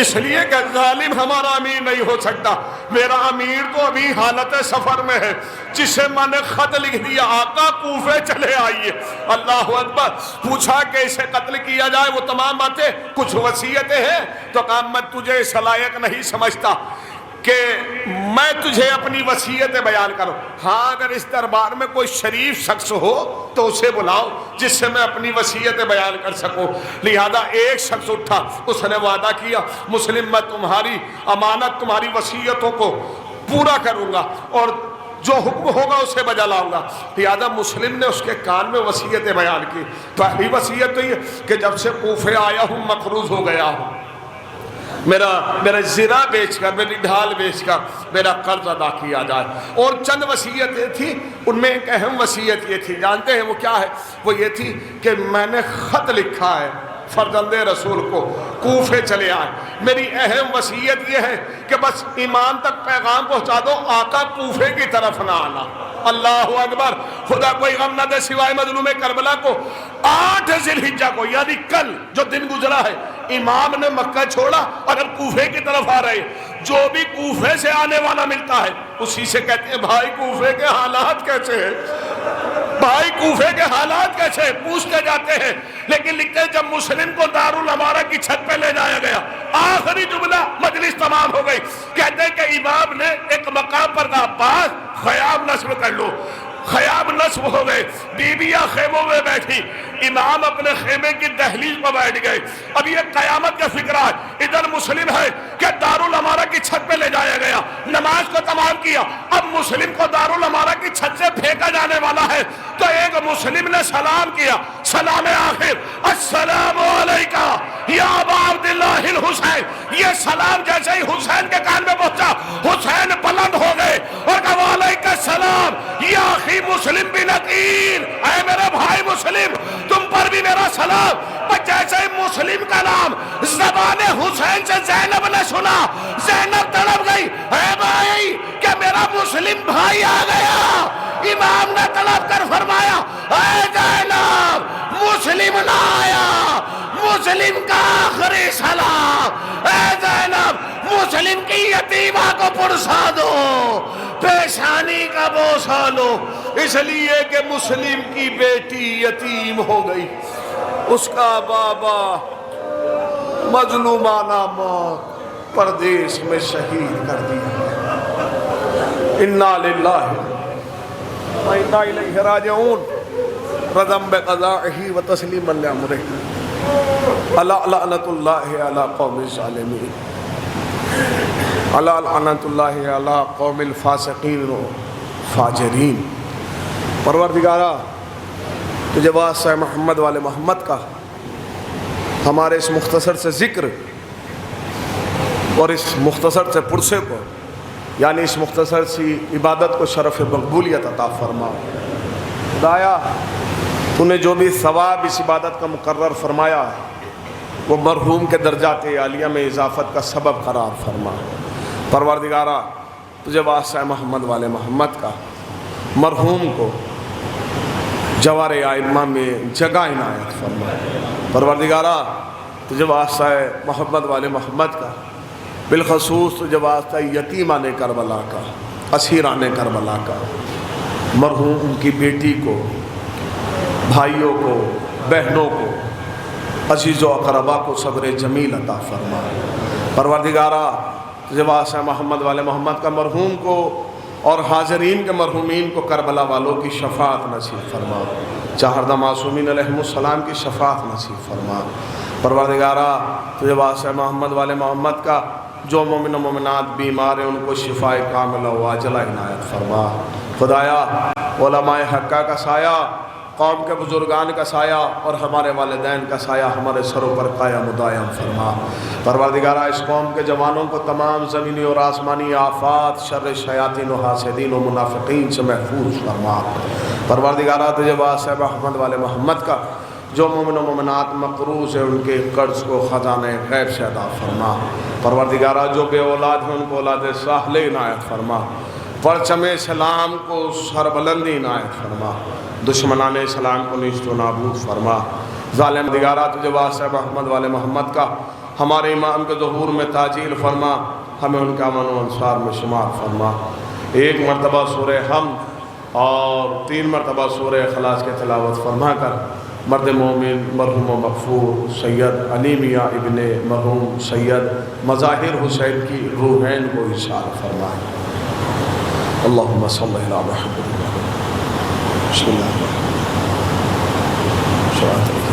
اس لیے کہ ظالم ہمارا امیر نہیں ہو سکتا, میرا امیر تو ابھی حالت سفر میں ہے, جسے میں نے خط لکھ دیا آقا کوفے چلے آئیے. اللہ اکبر. پوچھا کہ اسے قتل کیا جائے, وہ تمام باتیں, کچھ وصیتیں ہیں, تو کہا میں تجھے اس لائق نہیں سمجھتا کہ میں تجھے اپنی وصیتیں بیان کروں. ہاں اگر اس دربار میں کوئی شریف شخص ہو تو اسے بلاؤ جس سے میں اپنی وصیتیں بیان کر سکوں. لہذا ایک شخص اٹھا, اس نے وعدہ کیا مسلم میں تمہاری امانت, تمہاری وصیتوں کو پورا کروں گا اور جو حکم ہوگا اسے بجا لاؤں گا. لہذا مسلم نے اس کے کان میں وصیتیں بیان کی. پہلی وصیت تو یہ کہ جب سے کوفے آیا ہوں مقروض ہو گیا ہوں, میرا زرہ بیچ کر, میری ڈھال بیچ کر میرا قرض ادا کیا جائے. اور چند وصیتیں تھیں, ان میں ایک اہم وصیت یہ تھی, جانتے ہیں وہ کیا ہے؟ وہ یہ تھی کہ میں نے خط لکھا ہے فرزند رسول کو, کوفے چلے آئے, میری اہم وصیت یہ ہے کہ بس ایمان تک پیغام پہنچا دو, آقا کوفے کی طرف نہ آنا. اللہ اکبر. خدا کوئی غم نہ دے سوائے مظلوم کربلا کو. 8 ذی الحجہ کو یعنی کل جو دن گزرا ہے, امام نے مکہ چھوڑا, اگر کوفے کی طرف آ رہے, جو بھی کوفے سے آنے والا ملتا ہے اسی سے کہتے ہیں بھائی کوفے کے حالات کیسے ہیں, بھائی کوفے کے حالات کیسے ہیں, پوچھتے جاتے ہیں. لیکن لکھتے ہیں جب مسلم کو دارالامارہ کی چھت پہ لے جایا گیا, آخری جملہ, مجلس تمام ہو گئی, کہتے ہیں کہ امام نے ایک مقام پر کہا عباس خیام نصب کر لو. خیام نصب ہو گئے, بیویاں خیموں میں بیٹھی, امام اپنے خیمے کی دہلیز پر بیٹھ گئے. اب یہ قیامت کا فکر ہے, ادھر مسلم ہے کہ دارالامارہ کی چھت پہ لے جایا گیا, نماز کو تمام کیا, اب مسلم کو دارالامارہ کی چھت سے پھینکا جانے والا ہے. تو ایک مسلم نے سلام کیا, سلام آخر السلام علیکہ یا ابا عبداللہ الحسین. یہ سلام جیسے ہی حسین کے کان میں پہنچا, حسین بلند ہو گئے اور کہا وعلیکہ السلام یا اخی مسلم بن عقیل, اے میرے بھائی مسلم تم پر بھی میرا سلام. پر جیسے ہی مسلم کا نام زبان حسین سے زینب نے سنا, زینب تڑپ گئی, اے بھائی کہ میرا مسلم بھائی آ گیا. امام نے تڑپ کر فرمایا اے زینب مسلم نہ آیا, مسلم کا آخری سلام. اے زینب مسلم کی یتیمہ کو پرسا دو, پیشانی کا بوسہ لو, اس لیے کہ مسلم کی بیٹی یتیم ہو گئی, اس کا بابا مظلومانہ موت پردیس میں شہید کر دیا. انا للہ و انا الیہ راجعون. رضم بقضائہ و تسلیما لامرہ. الا لعنت اللہ علی قوم الظالمین, الا لعنت اللہ علی قوم الفاسقین و فاجرین. پروردگارہ تجھے واسطہ محمد والے محمد کا ہمارے اس مختصر سے ذکر اور اس مختصر سے پرسے کو, یعنی اس مختصر سی عبادت کو شرف مقبولیت عطا فرما. خدایا تو نے جو بھی ثواب اس عبادت کا مقرر فرمایا وہ مرحوم کے درجات عالیہ میں اضافت کا سبب قرار فرما. پروردگارہ تجھے واسطہ محمد والے محمد کا مرحوم کو جوار ائمہ میں جگہ عنایت فرما. پروردگارہ تجھے واسطہ محمد والے محمد کا بالخصوص تجھے واسطہ یتیمان کربلا کا, اسیران کربلا کا, مرحوم کی بیٹی کو, بھائیوں کو, بہنوں کو, عزیز و اقربا کو صبر جمیل عطا فرما. پروردگارہ تجھے واسطہ محمد والے محمد کا مرحوم کو اور حاضرین کے مرحومین کو کربلا والوں کی شفاعت نصیب فرما. چہردہ معصومین علیہم السلام کی شفاعت نصیب فرما. پروردگارہ تجھے واسطہ محمد والے محمد کا جو مومن و مومنات بیمار ہیں ان کو شفائے کاملہ و عاجلہ عنایت فرما۔ خدایا علماء حقہ کا سایہ، قوم کے بزرگان کا سایہ اور ہمارے والدین کا سایہ ہمارے سروں پر قائم و دائم فرما۔ پروردگارہ اس قوم کے جوانوں کو تمام زمینی اور آسمانی آفات، شر شیاطین و حاسدین و منافقین سے محفوظ فرما۔ پروردگارہ تجھے واسطہ محمد والے محمد کا جو مومن و مومنات مقروض ہیں ان کے قرض کو خزانہ غیب سے ادا فرما۔ پروردگارہ جو بے اولاد ہیں ان کو اولاد صالح عنایت فرما۔ پرچم اسلام کو سربلندی عنایت فرما، دشمنان اسلام کو نیست و نابود فرما۔ ظالم دگارہ تجھے واسطہ محمد والے محمد کا ہمارے امام کے ظہور میں تاجیل فرما، ہمیں ان کا امن و انصار میں شمار فرما۔ ایک مرتبہ سورہ حمد اور 3 مرتبہ سورہ اخلاص کے تلاوت فرما کر مرد مومن مرحوم و مغفور سید علی میاں ابن مرحوم سید مظاہر حسین کی روحین کو ارشاد فرمائے۔ اللہم صلی اللہ علیہ وسلم۔ بسم اللہ الرحمن الرحیم۔